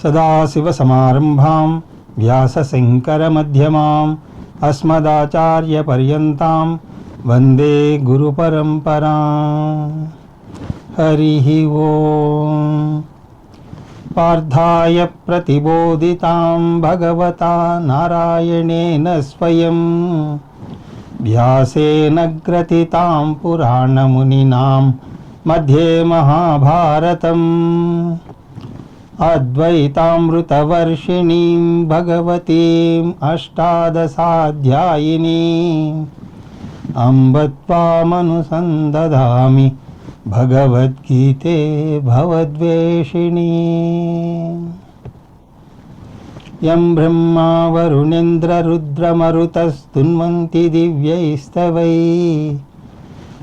सदाशिवसमारम्भां व्यासशङ्करमध्यमाम् अस्मदाचार्यपर्यन्तां वन्दे गुरुपरम्पराम्। हरिः ओम्। पार्थाय प्रतिबोधितां भगवता नारायणेन स्वयं व्यासेन ग्रथितां पुराणमुनिनां मध्ये महाभारतम् अद्वैतामृतवर्षिणीं भगवतीम् अष्टादशाध्यायिनीम् अम्ब त्वामनुसन्दधामि भगवद्गीते भवद्वेषिणी। यं ब्रह्मा वरुणेन्द्ररुद्रमरुतस्तुन्वन्ति दिव्यैस्तवैः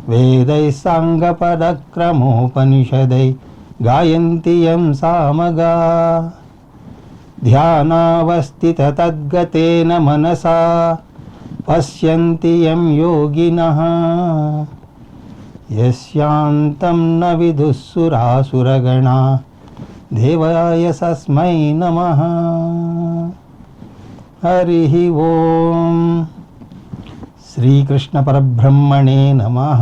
वेदैः साङ्गपदक्रमोपनिषदैः गायन्ति यं सामगा। ध्यानावस्थिततद्गतेन मनसा पश्यन्ति यं योगिनः यस्यान्तं न विदुःसुरासुरगणा देवाय तस्मै नमः। हरिः ओम्। श्रीकृष्ण परब्रह्मणे नमः।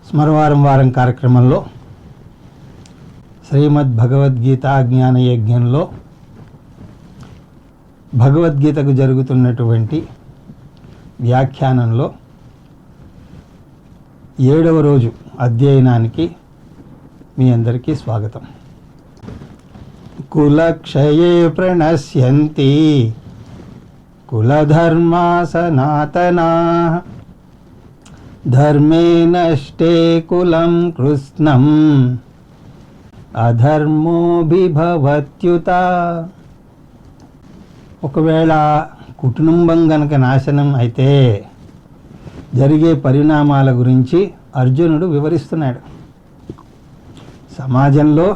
స్మరవారం వారం కార్యక్రమంలో శ్రీమద్ భగవద్గీత జ్ఞాన యజ్ఞంలో భగవద్గీతకు జరుగుతున్నటువంటి వ్యాఖ్యానంలో 7వ రోజు అధ్యయనానికి మీ అందరికీ స్వాగతం. కులక్షయే ప్రణశ్యంతి కులధర్మా సనాతనాః ధర్మే నష్టే కులం కృష్ణం అధర్మోభిభవత్యుత. ఒకవేళ కుటుంబం గనక నాశనం అయితే జరిగే పరిణామాల గురించి అర్జునుడు వివరిస్తున్నాడు. సమాజంలో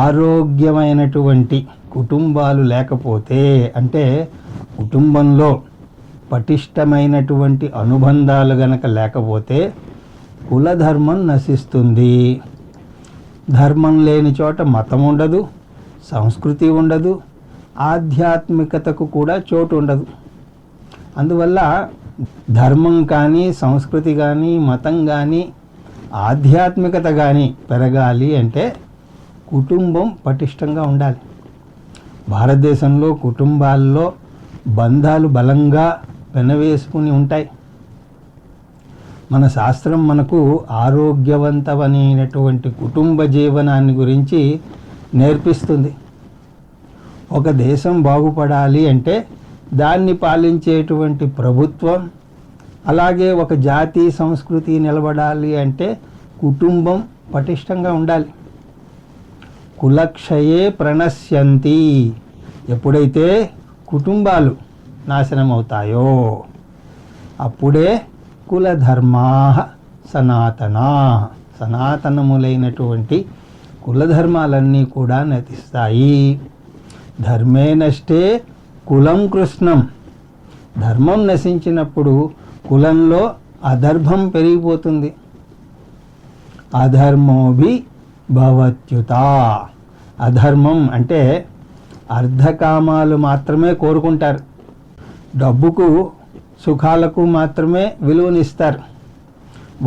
ఆరోగ్యమైనటువంటి కుటుంబాలు లేకపోతే, అంటే కుటుంబంలో పటిష్టమైనటువంటి అనుబంధాలు గనక లేకపోతే కులధర్మం నశిస్తుంది. ధర్మం లేని చోట మతం ఉండదు, సంస్కృతి ఉండదు, ఆధ్యాత్మికతకు కూడా చోటు ఉండదు. అందువల్ల ధర్మం కానీ, సంస్కృతి కానీ, మతం కానీ, ఆధ్యాత్మికత కానీ పెరగాలి అంటే కుటుంబం పటిష్టంగా ఉండాలి. భారతదేశంలో కుటుంబాల్లో బంధాలు బలంగా పెనవేసుకుని ఉంటాయి. మన శాస్త్రం మనకు ఆరోగ్యవంతమైనటువంటి కుటుంబ జీవనాన్ని గురించి నేర్పిస్తుంది. ఒక దేశం బాగుపడాలి అంటే దాన్ని పాలించేటువంటి ప్రభుత్వం, అలాగే ఒక జాతి సంస్కృతి నిలబడాలి అంటే కుటుంబం పటిష్టంగా ఉండాలి. కులక్షయే ప్రణశ్యంతి. ఎప్పుడైతే కుటుంబాలు నాశనం అవుతాయో అప్పుడే కులధర్మా సనాతనములైనటువంటి కులధర్మాలన్నీ కూడా నశిస్తాయి. ధర్మే నష్టే కులం కృష్ణం. ధర్మం నశించినప్పుడు కులంలో అధర్మం పెరిగిపోతుంది. అధర్మోభి భవత్యుత. అధర్మం అంటే అర్ధకామాలు మాత్రమే కోరుకుంటారు. డబ్బుకు సుఖాలకు మాత్రమే విలువనిస్తారు.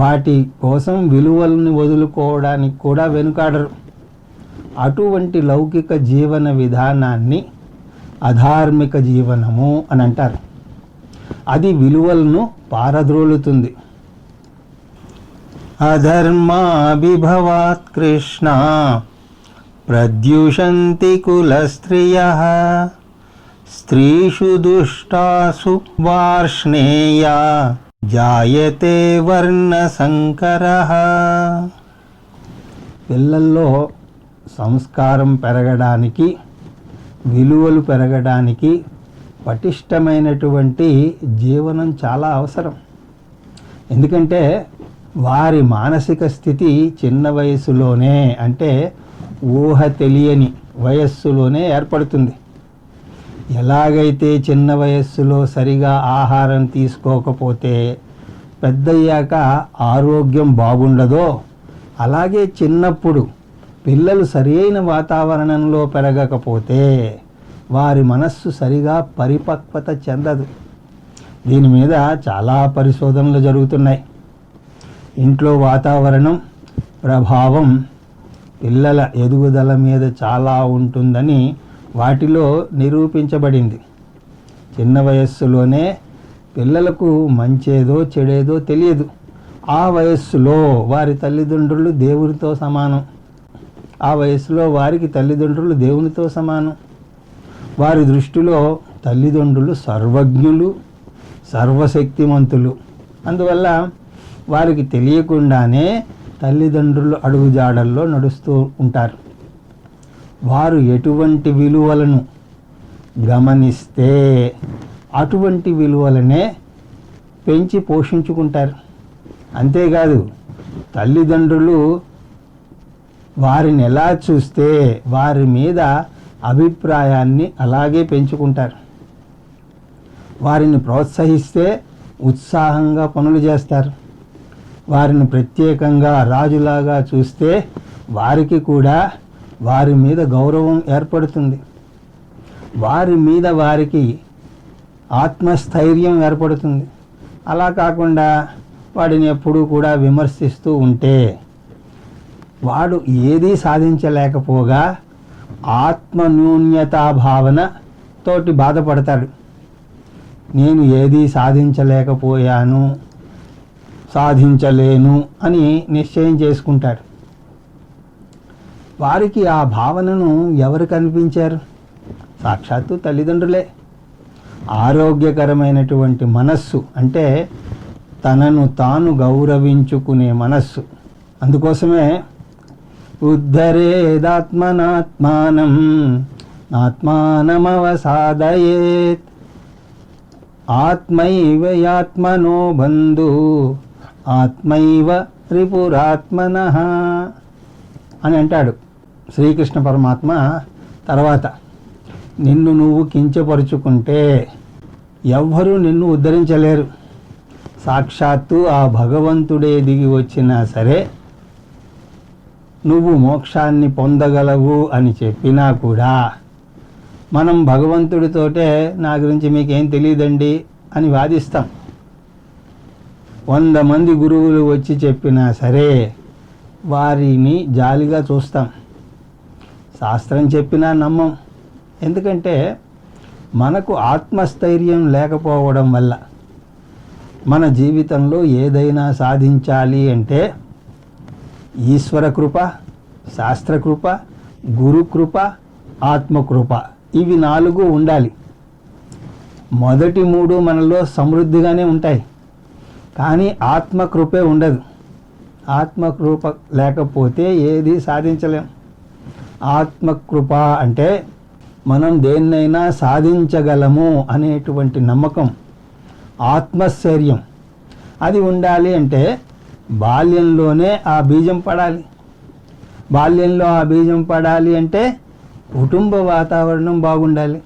వాటి కోసం విలువలను వదులుకోవడానికి కూడా వెనుకాడరు. అటువంటి లౌకిక జీవన విధానాన్ని అధార్మిక జీవనము అని అంటారు. అది విలువలను పారద్రోలుతుంది. అధర్మాభిభవాత్ కృష్ణ ప్రద్యుషంతి కులస్త్రియః స్త్రీషు దుష్టాసు వార్ష్ణేయ జాయతే వర్ణసంకరః. పిల్లల్లో సంస్కారం పెరగడానికి, విలువలు పెరగడానికి పటిష్టమైనటువంటి జీవనం చాలా అవసరం. ఎందుకంటే వారి మానసిక స్థితి చిన్న వయసులోనే, అంటే ఊహ తెలియని వయస్సులోనే ఏర్పడుతుంది. ఎలాగైతే చిన్న వయస్సులో సరిగా ఆహారం తీసుకోకపోతే పెద్దయ్యాక ఆరోగ్యం బాగుండదో, అలాగే చిన్నప్పుడు పిల్లలు సరైన వాతావరణంలో పెరగకపోతే వారి మనస్సు సరిగా పరిపక్వత చెందదు. దీని మీద చాలా పరిశోధనలు జరుగుతున్నాయి. ఇంట్లో వాతావరణం ప్రభావం పిల్లల ఎదుగుదల మీద చాలా ఉంటుందని వాటిలో నిరూపించబడింది. చిన్న వయస్సులోనే పిల్లలకు మంచేదో చెడేదో తెలియదు. ఆ వయస్సులో వారి తల్లిదండ్రులు దేవునితో సమానం. ఆ వయస్సులో వారికి తల్లిదండ్రులు దేవునితో సమానం. వారి దృష్టిలో తల్లిదండ్రులు సర్వజ్ఞులు, సర్వశక్తిమంతులు. అందువల్ల వారికి తెలియకుండానే తల్లిదండ్రులు అడుగుజాడల్లో నడుస్తూ ఉంటారు. వారు ఎటువంటి విలువలను గమనిస్తే అటువంటి విలువలనే పెంచి పోషించుకుంటారు. అంతేకాదు, తల్లిదండ్రులు వారిని ఎలా చూస్తే వారి మీద అభిప్రాయాన్ని అలాగే పెంచుకుంటారు. వారిని ప్రోత్సహిస్తే ఉత్సాహంగా పనులు చేస్తారు. వారిని ప్రత్యేకంగా రాజులాగా చూస్తే వారికి కూడా వారి మీద గౌరవం ఏర్పడుతుంది. వారి మీద వారికి ఆత్మస్థైర్యం ఏర్పడుతుంది. అలా కాకుండా వాడిని ఎప్పుడూ కూడా విమర్శిస్తూ ఉంటే వాడు ఏదీ సాధించలేకపోగా ఆత్మన్యూన్యతా భావన తోటి బాధపడతాడు. నేను ఏదీ సాధించలేకపోయాను, సాధించలేను అని నిశ్చయం చేసుకుంటాడు. వారికి ఆ భావనను ఎవరు కనిపించారు? సాక్షాత్తు తల్లిదండ్రులే. ఆరోగ్యకరమైనటువంటి మనస్సు అంటే తనను తాను గౌరవించుకునే మనస్సు. అందుకోసమే ఉద్ధరేదాత్మనాత్మానం ఆత్మానమవసాదయేత్ ఆత్మైవ యాత్మనో బంధు ఆత్మైవ త్రిపురాత్మనః అని అంటాడు శ్రీకృష్ణ పరమాత్మ. తర్వాత నిన్ను నువ్వు కించపరుచుకుంటే ఎవ్వరూ నిన్ను ఉద్ధరించలేరు. సాక్షాత్తు ఆ భగవంతుడే దిగి వచ్చినా సరే నువ్వు మోక్షాన్ని పొందగలవు అని చెప్పినా కూడా మనం భగవంతుడితోటే నా గురించి మీకేం తెలియదండి అని వాదిస్తాం. 100 మంది గురువులు వచ్చి చెప్పినా సరే వారిని జాలిగా చూస్తాం. శాస్త్రం చెప్పినా నమ్మం. ఎందుకంటే మనకు ఆత్మస్థైర్యం లేకపోవడం వల్ల మన జీవితంలో ఏదైనా సాధించాలి అంటే ఈశ్వర కృప, శాస్త్రకృప, గురుకృప, ఆత్మకృప ఇవి 4 ఉండాలి. మొదటి 3 మనలో సమృద్ధిగానే ఉంటాయి, కానీ ఆత్మకృపే ఉండదు. ఆత్మకృప లేకపోతే ఏది సాధించలేం. ఆత్మకృప అంటే మనం దేన్నైనా సాధించగలము అనేటువంటి నమ్మకం, ఆత్మస్థైర్యం. అది ఉండాలి అంటే బాల్యంలోనే ఆ బీజం పడాలి. బాల్యంలో ఆ బీజం పడాలి అంటే కుటుంబ వాతావరణం బాగుండాలి.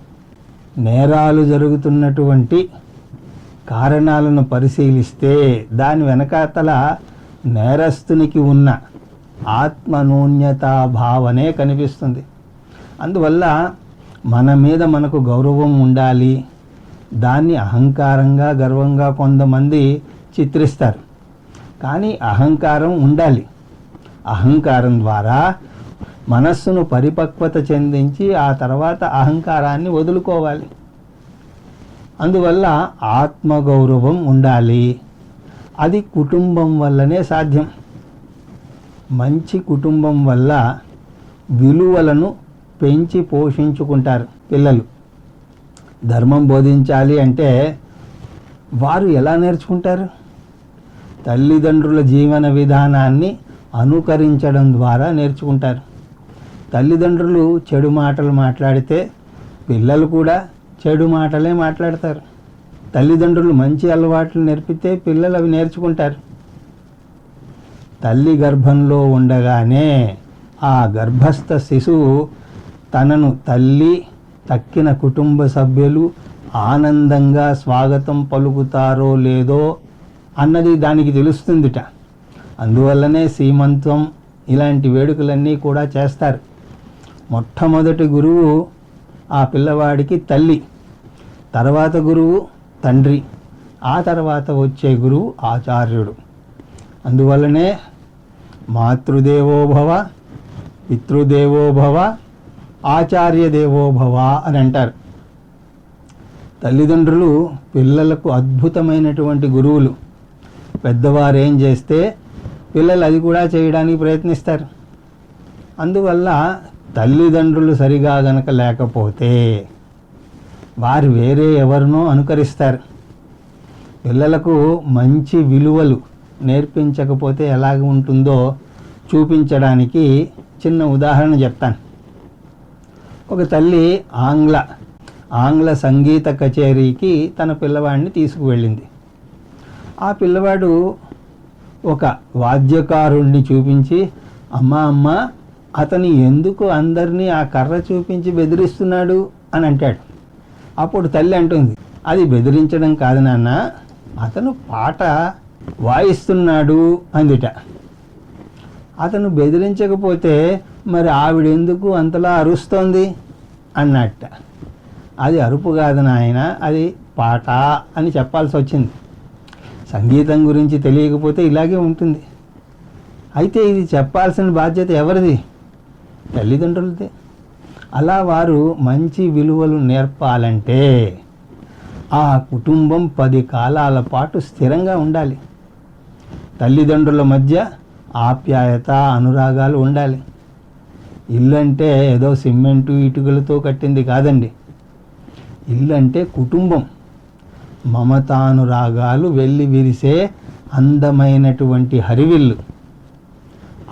నేరాలు జరుగుతున్నటువంటి కారణాలను పరిశీలిస్తే దాని వెనకాతల నేరస్తునికి ఉన్న ఆత్మన్యూన్యతా భావనే కనిపిస్తుంది. అందువల్ల మన మీద మనకు గౌరవం ఉండాలి. దాన్ని అహంకారంగా, గర్వంగా కొంతమంది చిత్రిస్తారు. కానీ అహంకారం ఉండాలి. అహంకారం ద్వారా మనస్సును పరిపక్వత చెందించి ఆ తర్వాత అహంకారాన్ని వదులుకోవాలి. అందువల్ల ఆత్మగౌరవం ఉండాలి. అది కుటుంబం వల్లనే సాధ్యం. మంచి కుటుంబం వల్ల విలువలను పెంచి పోషించుకుంటారు పిల్లలు. ధర్మం బోధించాలి అంటే వారు ఎలా నేర్చుకుంటారు? తల్లిదండ్రుల జీవన విధానాన్ని అనుకరించడం ద్వారా నేర్చుకుంటారు. తల్లిదండ్రులు చెడు మాటలు మాట్లాడితే పిల్లలు కూడా చెడు మాటలే మాట్లాడతారు. తల్లిదండ్రులు మంచి అలవాట్లు నేర్పితే పిల్లలు అవి నేర్చుకుంటారు. తల్లి గర్భంలో ఉండగానే ఆ గర్భస్థ శిశువు తనను తల్లి, తక్కిన కుటుంబ సభ్యులు ఆనందంగా స్వాగతం పలుకుతారో లేదో అన్నది దానికి తెలుస్తుందిట. అందువల్లనే సీమంతం ఇలాంటి వేడుకలన్నీ కూడా చేస్తారు. మొట్టమొదటి గురువు ఆ పిల్లవాడికి తల్లి, తర్వాత గురువు తండ్రి, ఆ తర్వాత వచ్చే గురువు ఆచార్యుడు. అందువల్లనే మాతృదేవోభవ, పితృదేవోభవ, ఆచార్య దేవోభవ అని అంటారు. తల్లిదండ్రులు పిల్లలకు అద్భుతమైనటువంటి గురువులు. పెద్దవారు ఏం చేస్తే పిల్లలు అది కూడా చేయడానికి ప్రయత్నిస్తారు. అందువల్ల తల్లిదండ్రులు సరిగా గనక లేకపోతే వారు వేరే ఎవరినో అనుకరిస్తారు. పిల్లలకు మంచి విలువలు నేర్పించకపోతే ఎలాగ ఉంటుందో చూపించడానికి చిన్న ఉదాహరణ చెప్తాను. ఒక తల్లి ఆంగ్ల సంగీత కచేరీకి తన పిల్లవాడిని తీసుకువెళ్ళింది. ఆ పిల్లవాడు ఒక వాద్యకారుణ్ణి చూపించి, అమ్మ అతను ఎందుకు అందరినీ ఆ కర్ర చూపించి బెదిరిస్తున్నాడు అని అంటాడు. అప్పుడు తల్లి అంటుంది, అది బెదిరించడం కాదు నాన్న, అతను పాట వాయిస్తున్నాడు అందిట. అతను బెదిరించకపోతే మరి ఆవిడెందుకు అంతలా అరుస్తోంది అన్నట్ట. అది అరుపు కాదు నాయన, అది పాట అని చెప్పాల్సి వచ్చింది. సంగీతం గురించి తెలియకపోతే ఇలాగే ఉంటుంది. అయితే ఇది చెప్పాల్సిన బాధ్యత ఎవరిది? తల్లిదండ్రులదే. అలా వారు మంచి విలువలు నేర్పాలంటే ఆ కుటుంబం 10 కాలాల పాటు స్థిరంగా ఉండాలి. తల్లిదండ్రుల మధ్య ఆప్యాయత, అనురాగాలు ఉండాలి. ఇల్లు అంటే ఏదో సిమెంటు ఇటుకలతో కట్టింది కాదండి. ఇల్లు అంటే కుటుంబం, మమతానురాగాలు వెళ్ళి విరిసే అందమైనటువంటి హరివిల్లు.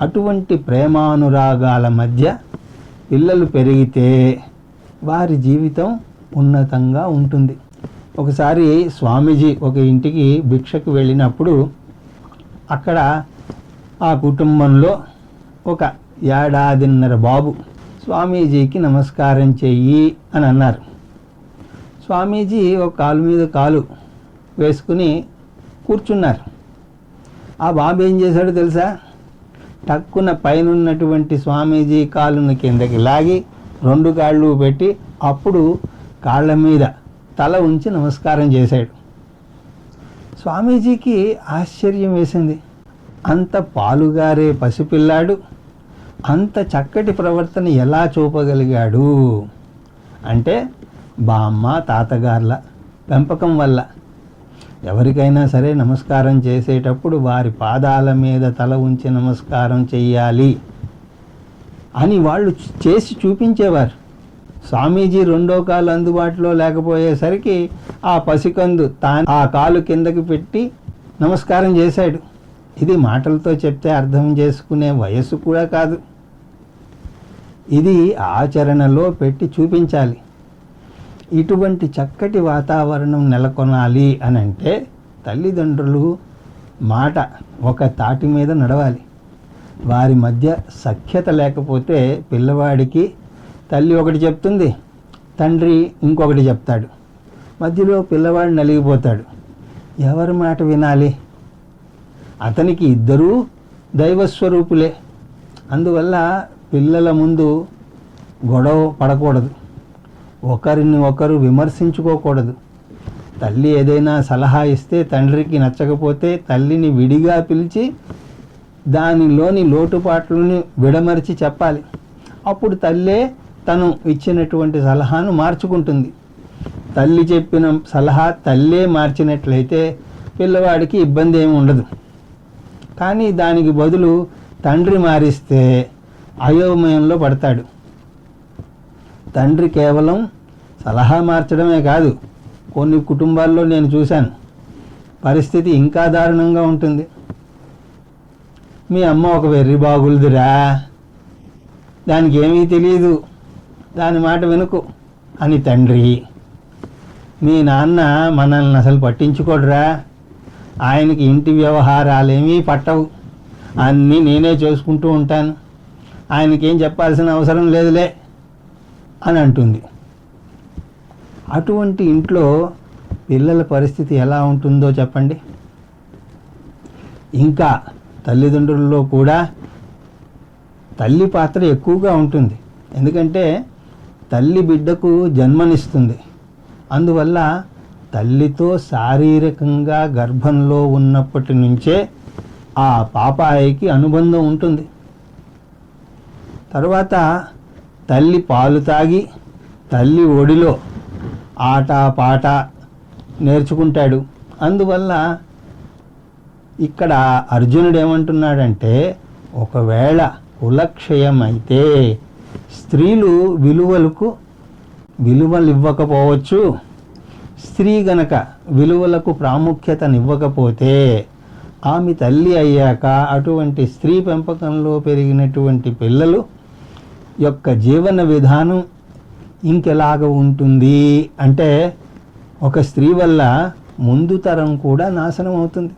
అటువంటి ప్రేమానురాగాల మధ్య పిల్లలు పెరిగితే వారి జీవితం ఉన్నతంగా ఉంటుంది. ఒకసారి స్వామీజీ ఒక ఇంటికి భిక్షకు వెళ్ళినప్పుడు అక్కడ ఆ కుటుంబంలో ఒక 1.5 ఏళ్ల బాబు స్వామీజీకి నమస్కారం చెయ్యి అని అన్నారు. స్వామీజీ ఒక కాలు మీద కాలు వేసుకుని కూర్చున్నారు. ఆ బాబు ఏం చేశాడో తెలుసా? టక్కున పైనున్నటువంటి స్వామీజీ కాలును కిందకి లాగి 2 కాళ్ళు పెట్టి అప్పుడు కాళ్ళ మీద తల ఉంచి నమస్కారం చేశాడు. స్వామీజీకి ఆశ్చర్యం వేసింది. అంత పాలుగారే పసిపిల్లాడు అంత చక్కటి ప్రవర్తన ఎలా చూపగలిగాడు అంటే బామ్మ తాతగార్ల పెంపకం వల్ల. ఎవరికైనా సరే నమస్కారం చేసేటప్పుడు వారి పాదాల మీద తల ఉంచి నమస్కారం చెయ్యాలి అని వాళ్ళు చేసి చూపించేవారు. స్వామీజీ 2వ కాలు అందుబాటులో లేకపోయేసరికి ఆ పసికందు ఆ కాలు కిందకి పెట్టి నమస్కారం చేశాడు. ఇది మాటలతో చెప్తే అర్థం చేసుకునే వయస్సు కూడా కాదు. ఇది ఆచరణలో పెట్టి చూపించాలి. ఇటువంటి చక్కటి వాతావరణం నెలకొనాలి అని అంటే తల్లిదండ్రులు మాట ఒక తాటి మీద నడవాలి. వారి మధ్య సఖ్యత లేకపోతే పిల్లవాడికి తల్లి ఒకటి చెప్తుంది, తండ్రి ఇంకొకటి చెప్తాడు. మధ్యలో పిల్లవాడు నలిగిపోతాడు. ఎవరి మాట వినాలి? అతనికి ఇద్దరూ దైవస్వరూపులే. అందువల్ల పిల్లల ముందు గొడవ పడకూడదు, ఒకరిని ఒకరు విమర్శించుకోకూడదు. తల్లి ఏదైనా సలహా ఇస్తే తండ్రికి నచ్చకపోతే తల్లిని విడిగా పిలిచి దానిలోని లోటుపాట్లని విడమరిచి చెప్పాలి. అప్పుడు తల్లే తను ఇచ్చినటువంటి సలహాను మార్చుకుంటుంది. తల్లి చెప్పిన సలహా తల్లే మార్చినట్లయితే పిల్లవాడికి ఇబ్బంది ఏమి ఉండదు. కానీ దానికి బదులు తండ్రి మారిస్తే అయోమయంలో పడతాడు. తండ్రి కేవలం సలహా మార్చడమే కాదు, కొన్ని కుటుంబాల్లో నేను చూశాను, పరిస్థితి ఇంకా దారుణంగా ఉంటుంది. మీ అమ్మ ఒక వెర్రి బాగులుదిరా, దానికి ఏమీ తెలియదు, దాని మాట వినుకు అని తండ్రి. మీ నాన్న మనల్ని అసలు పట్టించుకోడురా, ఆయనకి ఇంటి వ్యవహారాలేమీ పట్టవు, అన్నీ నేనే చేసుకుంటూ ఉంటాను, ఆయనకేం చెప్పాల్సిన అవసరం లేదులే అని అంటుంది. అటువంటి ఇంట్లో పిల్లల పరిస్థితి ఎలా ఉంటుందో చెప్పండి. ఇంకా తల్లిదండ్రుల్లో కూడా తల్లి పాత్ర ఎక్కువగా ఉంటుంది. ఎందుకంటే తల్లి బిడ్డకు జన్మనిస్తుంది. అందువల్ల తల్లితో శారీరకంగా గర్భంలో ఉన్నప్పటి నుంచే ఆ పాపాయికి అనుబంధం ఉంటుంది. తర్వాత తల్లి పాలు తాగి తల్లి ఒడిలో ఆట పాట నేర్చుకుంటాడు. అందువల్ల ఇక్కడ అర్జునుడు ఏమంటున్నాడంటే, ఒకవేళ కులక్షయం అయితే స్త్రీలు విలువలు ఇవ్వకపోవచ్చు. స్త్రీ గనక విలువలకు ప్రాముఖ్యతనివ్వకపోతే ఆమె తల్లి అయ్యాక అటువంటి స్త్రీ పెంపకంలో పెరిగినటువంటి పిల్లలు యొక్క జీవన విధానం ఇంకెలాగ ఉంటుంది అంటే, ఒక స్త్రీ వల్ల ముందు తరం కూడా నాశనం అవుతుంది.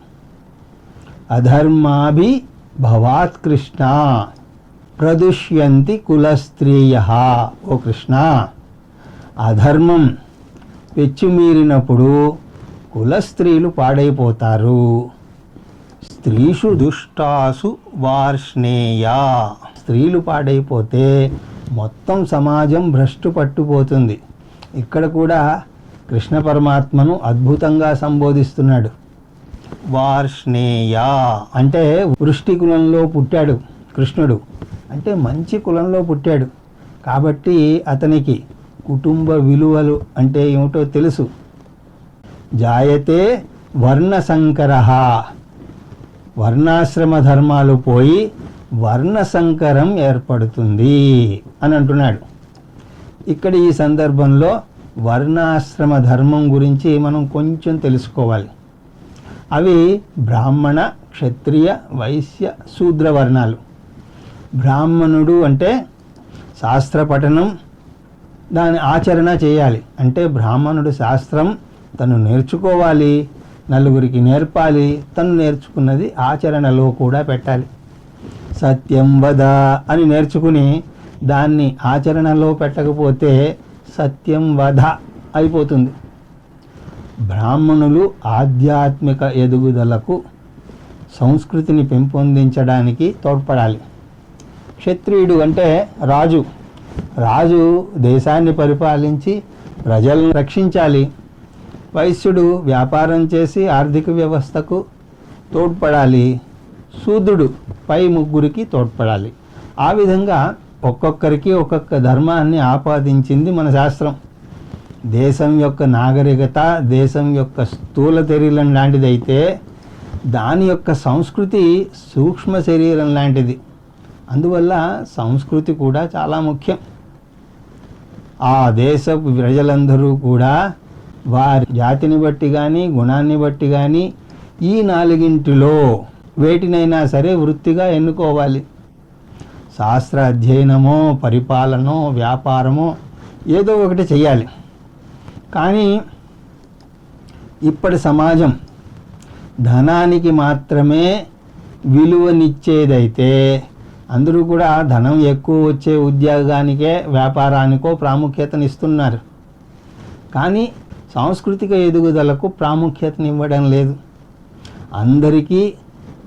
అధర్మాభి భవాత్ కృష్ణ ప్రదుష్యంతి కులస్త్రీయ. ఓ కృష్ణ, అధర్మం పెచ్చుమీరినప్పుడు కులస్త్రీలు పాడైపోతారు. స్త్రీషు దుష్టాసు వార్ష్ణేయ. స్త్రీలు పాడైపోతే మొత్తం సమాజం భ్రష్టు పట్టుపోతుంది. ఇక్కడ కూడా కృష్ణ పరమాత్మను అద్భుతంగా సంబోధిస్తున్నాడు. వార్ష్ణేయ అంటే వృష్టి కులంలో పుట్టాడు కృష్ణుడు, అంటే మంచి కులంలో పుట్టాడు. కాబట్టి అతనికి కుటుంబ విలువలు అంటే ఏమిటో తెలుసు. జాయతే వర్ణసంకరః. వర్ణాశ్రమ ధర్మాలు పోయి వర్ణసంకరం ఏర్పడుతుంది అని అంటున్నాడు. ఇక్కడ ఈ సందర్భంలో వర్ణాశ్రమ ధర్మం గురించి మనం కొంచెం తెలుసుకోవాలి. అవి బ్రాహ్మణ, క్షత్రియ, వైశ్య, శూద్ర వర్ణాలు. బ్రాహ్మణుడు అంటే శాస్త్ర పఠనం, దాని ఆచరణ చేయాలి. అంటే బ్రాహ్మణుడు శాస్త్రం తను నేర్చుకోవాలి, నలుగురికి నేర్పాలి, తను నేర్చుకున్నది ఆచరణలో కూడా పెట్టాలి. సత్యం వద అని నేర్చుకుని దాన్ని ఆచరణలో పెట్టకపోతే సత్యం వధ అయిపోతుంది. బ్రాహ్మణులు ఆధ్యాత్మిక ఎదుగుదలకు, సంస్కృతిని పెంపొందించడానికి తోడ్పడాలి. క్షత్రియుడు అంటే రాజు. రాజు దేశాన్ని పరిపాలించి ప్రజలను రక్షించాలి. వైశ్యుడు వ్యాపారం చేసి ఆర్థిక వ్యవస్థకు తోడ్పడాలి. శూద్రుడు పై ముగ్గురికి తోడ్పడాలి. ఆ విధంగా ఒక్కొక్కరికి ఒక్కొక్క ధర్మాన్ని ఆపాదించింది మన శాస్త్రం. దేశం యొక్క నాగరికత, దేశం యొక్క స్థూల శరీరం లాంటిదైతే దాని యొక్క సంస్కృతి సూక్ష్మ శరీరం లాంటిది. అందువల్ల సంస్కృతి కూడా చాలా ముఖ్యం. ఆ దేశపు ప్రజలందరూ కూడా వారి జాతిని బట్టి కానీ గుణాన్ని బట్టి కానీ ఈ నాలుగింటిలో వేటినైనా సరే వృత్తిగా ఎన్నుకోవాలి. శాస్త్ర అధ్యయనమో, పరిపాలనో, వ్యాపారమో ఏదో ఒకటి చెయ్యాలి. కానీ ఇప్పటి సమాజం ధనానికి మాత్రమే విలువనిచ్చేదైతే అందరూ కూడా ధనం ఎక్కువ వచ్చే ఉద్యోగానికే, వ్యాపారానికో ప్రాముఖ్యతనిస్తున్నారు. కానీ సాంస్కృతిక ఎదుగుదలకు ప్రాముఖ్యతనివ్వడం లేదు. అందరికీ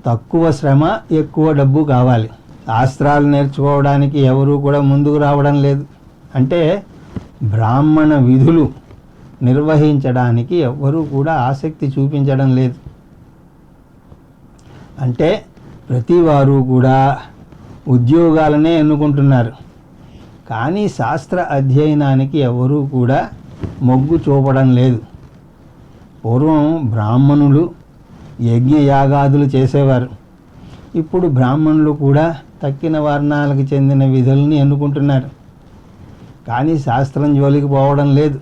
తక్కువ శ్రమ, ఎక్కువ డబ్బు కావాలి. శాస్త్రాలు నేర్చుకోవడానికి ఎవరూ కూడా ముందుకు రావడం లేదు. అంటే బ్రాహ్మణ విధులు నిర్వహించడానికి ఎవ్వరూ కూడా ఆసక్తి చూపించడం లేదు. అంటే ప్రతి వారు కూడా ఉద్యోగాలనే ఎన్నుకుంటున్నారు. కానీ శాస్త్ర అధ్యయనానికి ఎవరూ కూడా మొగ్గు చూపడం లేదు. పూర్వం బ్రాహ్మణులు యజ్ఞయాగాదులు చేసేవారు. ఇప్పుడు బ్రాహ్మణులు కూడా తక్కిన వర్ణాలకు చెందిన విధుల్ని ఎన్నుకుంటున్నారు. కానీ శాస్త్రం జోలికి పోవడం లేదు.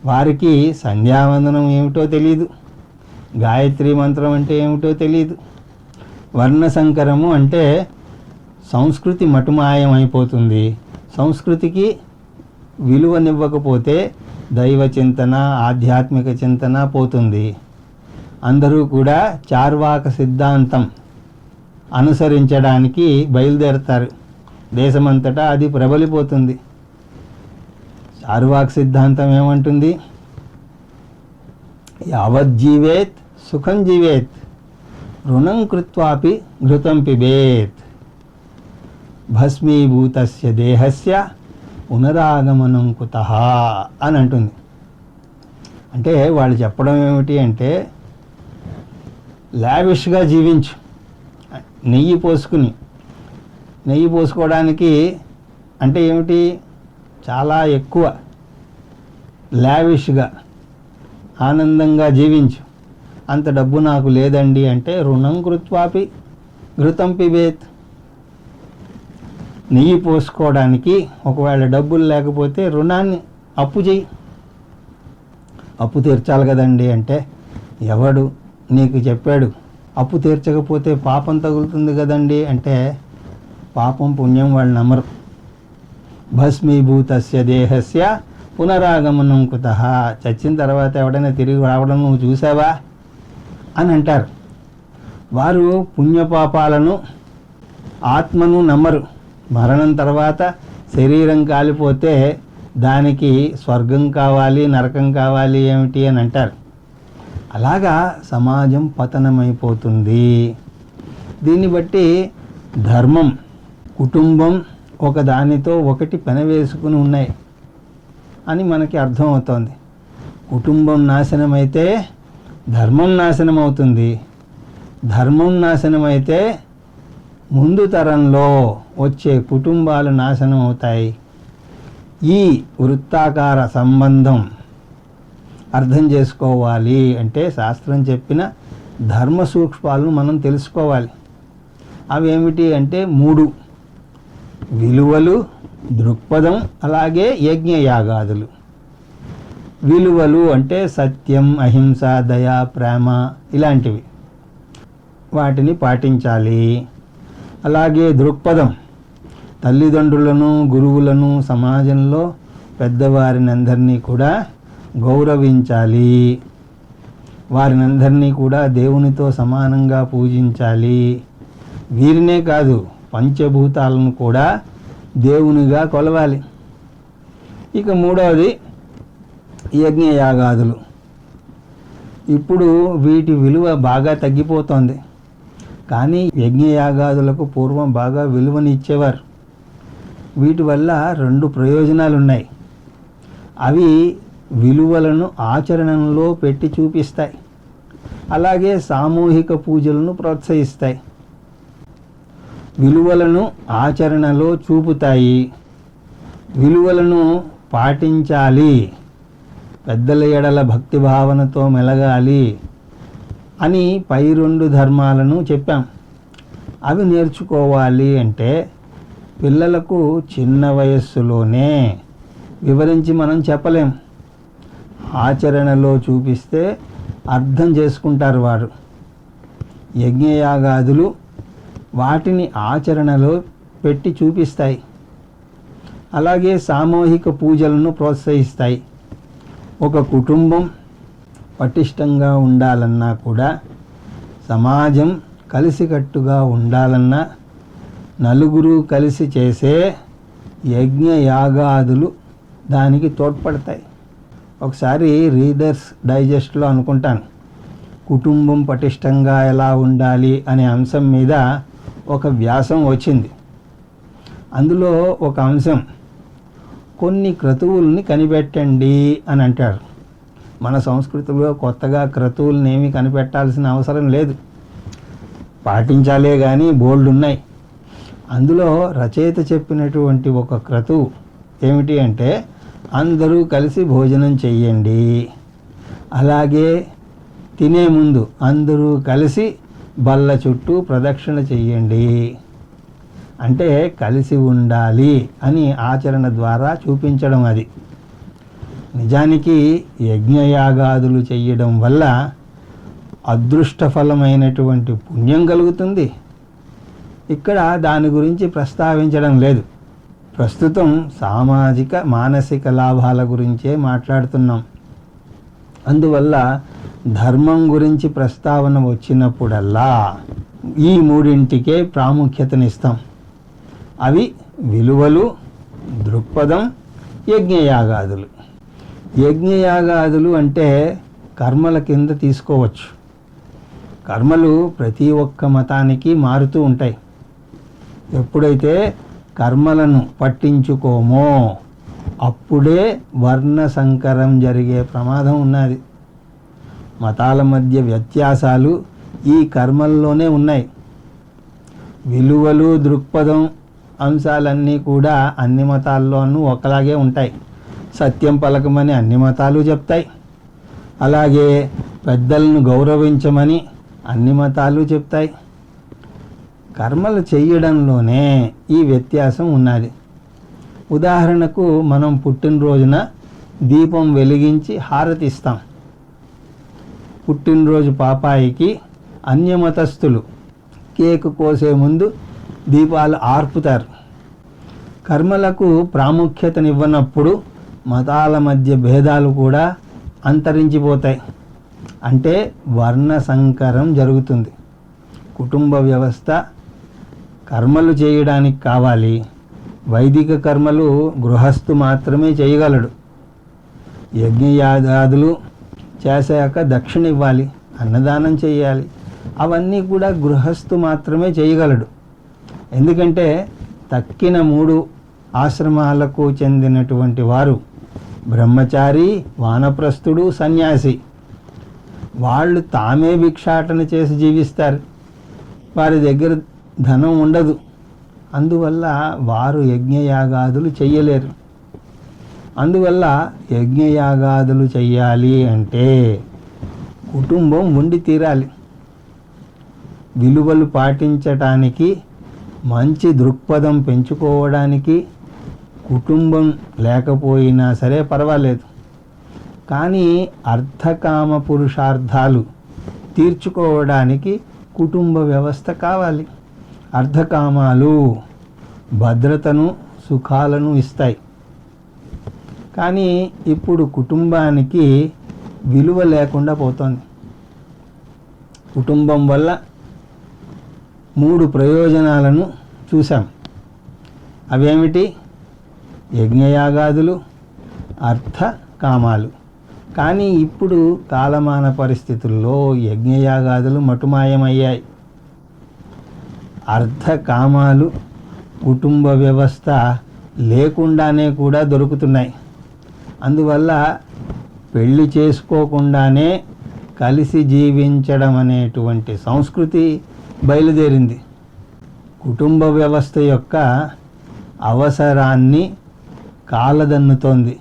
వారికి సంధ్యావందనం ఏమిటో తెలియదు, గాయత్రి మంత్రం అంటే ఏమిటో తెలియదు. వర్ణసంకరము అంటే సంస్కృతి మటుమాయం అయిపోతుంది. సంస్కృతికి విలువనివ్వకపోతే దైవ చింతన, ఆధ్యాత్మిక చింతన పోతుంది. అందరూ కూడా చార్వాక సిద్ధాంతం అనుసరించడానికి బయలుదేరతారు. దేశమంతటా అది ప్రబలిపోతుంది. చార్వాక్ సిద్ధాంతం ఏమంటుంది? యావజ్జీవేత్ సుఖం జీవేత్, రుణం కృత్వాపి ఘృతం పిబేత్, భస్మీభూతస్య దేహస్య పునరాగమనం కుతః అని అంటుంది. అంటే వాళ్ళు చెప్పడం ఏమిటి అంటే, లావిష్గా జీవించు, నెయ్యి పోసుకోవడానికి అంటే ఏమిటి, చాలా ఎక్కువ లావిష్గా ఆనందంగా జీవించు. అంత డబ్బు నాకు లేదండి అంటే రుణం కృత్వాపి ఘృతం పిబేత్, నెయ్యి పోసుకోవడానికి ఒకవేళ డబ్బులు లేకపోతే రుణాన్ని అప్పు చేయి, అప్పు తీర్చాలి కదండి అంటే ఎవడు నీకు చెప్పాడు అప్పు తీర్చకపోతే పాపం తగులుతుంది కదండి అంటే పాపం పుణ్యం వాళ్ళు నమ్మరు. భస్మీభూతస్య దేహస్య పునరాగమనం కుతః, చచ్చిన తర్వాత ఎవడైనా తిరిగి రావడం నువ్వు చూసావా అని అంటారు. వారు పుణ్యపాపాలను ఆత్మను నమ్మరు. మరణం తర్వాత శరీరం కాలిపోతే దానికి స్వర్గం కావాలి నరకం కావాలి ఏమిటి అని అంటారు. అలాగా సమాజం పతనమైపోతుంది. దీన్ని బట్టి ధర్మం, కుటుంబం ఒకదానితో ఒకటి పెనవేసుకుని ఉన్నాయి అని మనకి అర్థమవుతోంది. కుటుంబం నాశనమైతే ధర్మం నాశనం అవుతుంది, ధర్మం నాశనమైతే ముందు తరంలో వచ్చే కుటుంబాలు నాశనం అవుతాయి. ఈ వృత్తాకార సంబంధం అర్థం చేసుకోవాలి అంటే శాస్త్రం చెప్పిన ధర్మ సూక్ష్మాలను మనం తెలుసుకోవాలి. అవి ఏమిటి అంటే 3: విలువలు, దృక్పథం, అలాగే యజ్ఞయాగాదులు. విలువలు అంటే సత్యం, అహింస, దయ, ప్రేమ ఇలాంటివి, వాటిని పాటించాలి. అలాగే దృక్పథం, తల్లిదండ్రులను, గురువులను, సమాజంలో పెద్దవారిని అందరినీ కూడా గౌరవించాలి. వారినందరినీ కూడా దేవునితో సమానంగా పూజించాలి. వీరినే కాదు, పంచభూతాలను కూడా దేవునిగా కొలవాలి. ఇక 3వది యజ్ఞయాగాదులు. ఇప్పుడు వీటి విలువ బాగా తగ్గిపోతోంది. కానీ యజ్ఞయాగాదులకు పూర్వం బాగా విలువనిచ్చేవారు. వీటి వల్ల 2 ప్రయోజనాలు ఉన్నాయి. అవి విలువలను ఆచరణలో పెట్టి చూపిస్తాయి, అలాగే సామూహిక పూజలను ప్రోత్సహిస్తాయి. విలువలను ఆచరణలో చూపుతాయి, విలువలను పాటించాలి, పెద్దల ఎడల భక్తి భావనతో మెలగాలి అని పై 2 ధర్మాలను చెప్పాం. అవి నేర్చుకోవాలి అంటే పిల్లలకు చిన్న వయస్సులోనే వివరించి మనం చెప్పలేం. ఆచరణలో చూపిస్తే అర్థం చేసుకుంటారు వారు. యజ్ఞయాగాదులు వాటిని ఆచరణలో పెట్టి చూపిస్తాయి, అలాగే సామూహిక పూజలను ప్రోత్సహిస్తాయి. ఒక కుటుంబం పటిష్టంగా ఉండాలన్నా కూడా, సమాజం కలిసికట్టుగా ఉండాలన్నా నలుగురు కలిసి చేసే యజ్ఞయాగాదులు దానికి తోడ్పడతాయి. ఒకసారి రీడర్స్ డైజెస్ట్లో అనుకుంటాను, కుటుంబం పటిష్టంగా ఎలా ఉండాలి అనే అంశం మీద ఒక వ్యాసం వచ్చింది. అందులో ఒక అంశం, కొన్ని క్రతువుల్ని కనిపెట్టండి అని అంటారు. మన సంస్కృతిలో కొత్తగా క్రతువుల్ని ఏమీ కనిపెట్టాల్సిన అవసరం లేదు, పాటించాలే కానీ బోల్డ్ ఉన్నాయి. అందులో రచయిత చెప్పినటువంటి ఒక క్రతువు ఏమిటి అంటే, అందరూ కలిసి భోజనం చెయ్యండి, అలాగే తినే ముందు అందరూ కలిసి బల్ల చుట్టూ ప్రదక్షిణ చెయ్యండి. అంటే కలిసి ఉండాలి అని ఆచరణ ద్వారా చూపించడం. అది నిజానికి యజ్ఞయాగాదులు చెయ్యడం వల్ల అదృష్టఫలమైనటువంటి పుణ్యం కలుగుతుంది. ఇక్కడ దాని గురించి ప్రస్తావించడం లేదు. ప్రస్తుతం సామాజిక మానసిక లాభాల గురించే మాట్లాడుతున్నాం. అందువల్ల ధర్మం గురించి ప్రస్తావన వచ్చినప్పుడల్లా ఈ 3ంటికే ప్రాముఖ్యతనిస్తాం. అవి విలువలు, దృక్పథం, యజ్ఞయాగాదులు. యజ్ఞయాగాదులు అంటే కర్మల కింద తీసుకోవచ్చు. కర్మలు ప్రతి ఒక్క మతానికి మారుతూ ఉంటాయి. ఎప్పుడైతే కర్మలను పట్టించుకోమో అప్పుడే వర్ణ సంకరం జరిగే ప్రమాదం ఉన్నది. మతాల మధ్య వ్యత్యాసాలు ఈ కర్మల్లోనే ఉన్నాయి. విలువలు, దృక్పథం అంశాలన్నీ కూడా అన్ని మతాల్లోనూ ఒకలాగే ఉంటాయి. సత్యం పలకమని అన్ని మతాలు చెప్తాయి. అలాగే పెద్దలను గౌరవించమని అన్ని మతాలు చెప్తాయి. కర్మలు చేయడంలోనే ఈ వ్యత్యాసం ఉన్నది. ఉదాహరణకు మనం పుట్టినరోజున దీపం వెలిగించి హారతిస్తాం. పుట్టినరోజు పాపాయికి అన్యమతస్థులు కేక్ కోసే ముందు దీపాలు ఆర్పుతారు. కర్మలకు ప్రాముఖ్యతనివ్వనప్పుడు మతాల మధ్య భేదాలు కూడా అంతరించిపోతాయి. అంటే వర్ణ సంకరం జరుగుతుంది. కుటుంబ వ్యవస్థ కర్మలు చేయడానికి కావాలి. వైదిక కర్మలు గృహస్థు మాత్రమే చేయగలడు. యజ్ఞయాగాదులు చేశాక దక్షిణ ఇవ్వాలి, అన్నదానం చేయాలి. అవన్నీ కూడా గృహస్థు మాత్రమే చేయగలడు. ఎందుకంటే తక్కిన 3 ఆశ్రమాలకు చెందినటువంటి వారు బ్రహ్మచారి, వానప్రస్థుడు, సన్యాసి. వాళ్ళు తామే భిక్షాటన చేసి జీవిస్తారు. వారి దగ్గర ధనం ఉండదు. అందువల్ల వారు యజ్ఞయాగాదులు చెయ్యలేరు. అందువల్ల యజ్ఞయాగాదులు చెయ్యాలి అంటే కుటుంబం ఉండి తీరాలి. విలువలు పాటించటానికి, మంచి దృక్పథం పెంచుకోవడానికి కుటుంబం లేకపోయినా సరే పర్వాలేదు. కానీ అర్థకామ పురుషార్థాలు తీర్చుకోవడానికి కుటుంబ వ్యవస్థ కావాలి. అర్థకామాలు భద్రతను, సుఖాలను ఇస్తాయి. కానీ ఇప్పుడు కుటుంబానికి విలువ లేకుండా పోతుంది. కుటుంబం వల్ల 3 ప్రయోజనాలను చూసాం. అవేమిటి? యజ్ఞయాగాదులు, అర్థ, కామాలు. కానీ ఇప్పుడు కాలమాన పరిస్థితుల్లో యజ్ఞయాగాదులు మటుమాయమయ్యాయి. అర్థ, కామాలు కుటుంబ వ్యవస్థ లేకుండానే కూడా దొరుకుతున్నాయి. అందువల్ల పెళ్లి చేసుకోకుండానే కలిసి జీవించడం అనేటువంటి సంస్కృతి బయలుదేరింది. కుటుంబ వ్యవస్థ యొక్క అవసరాన్ని కాలదన్నుతోంది.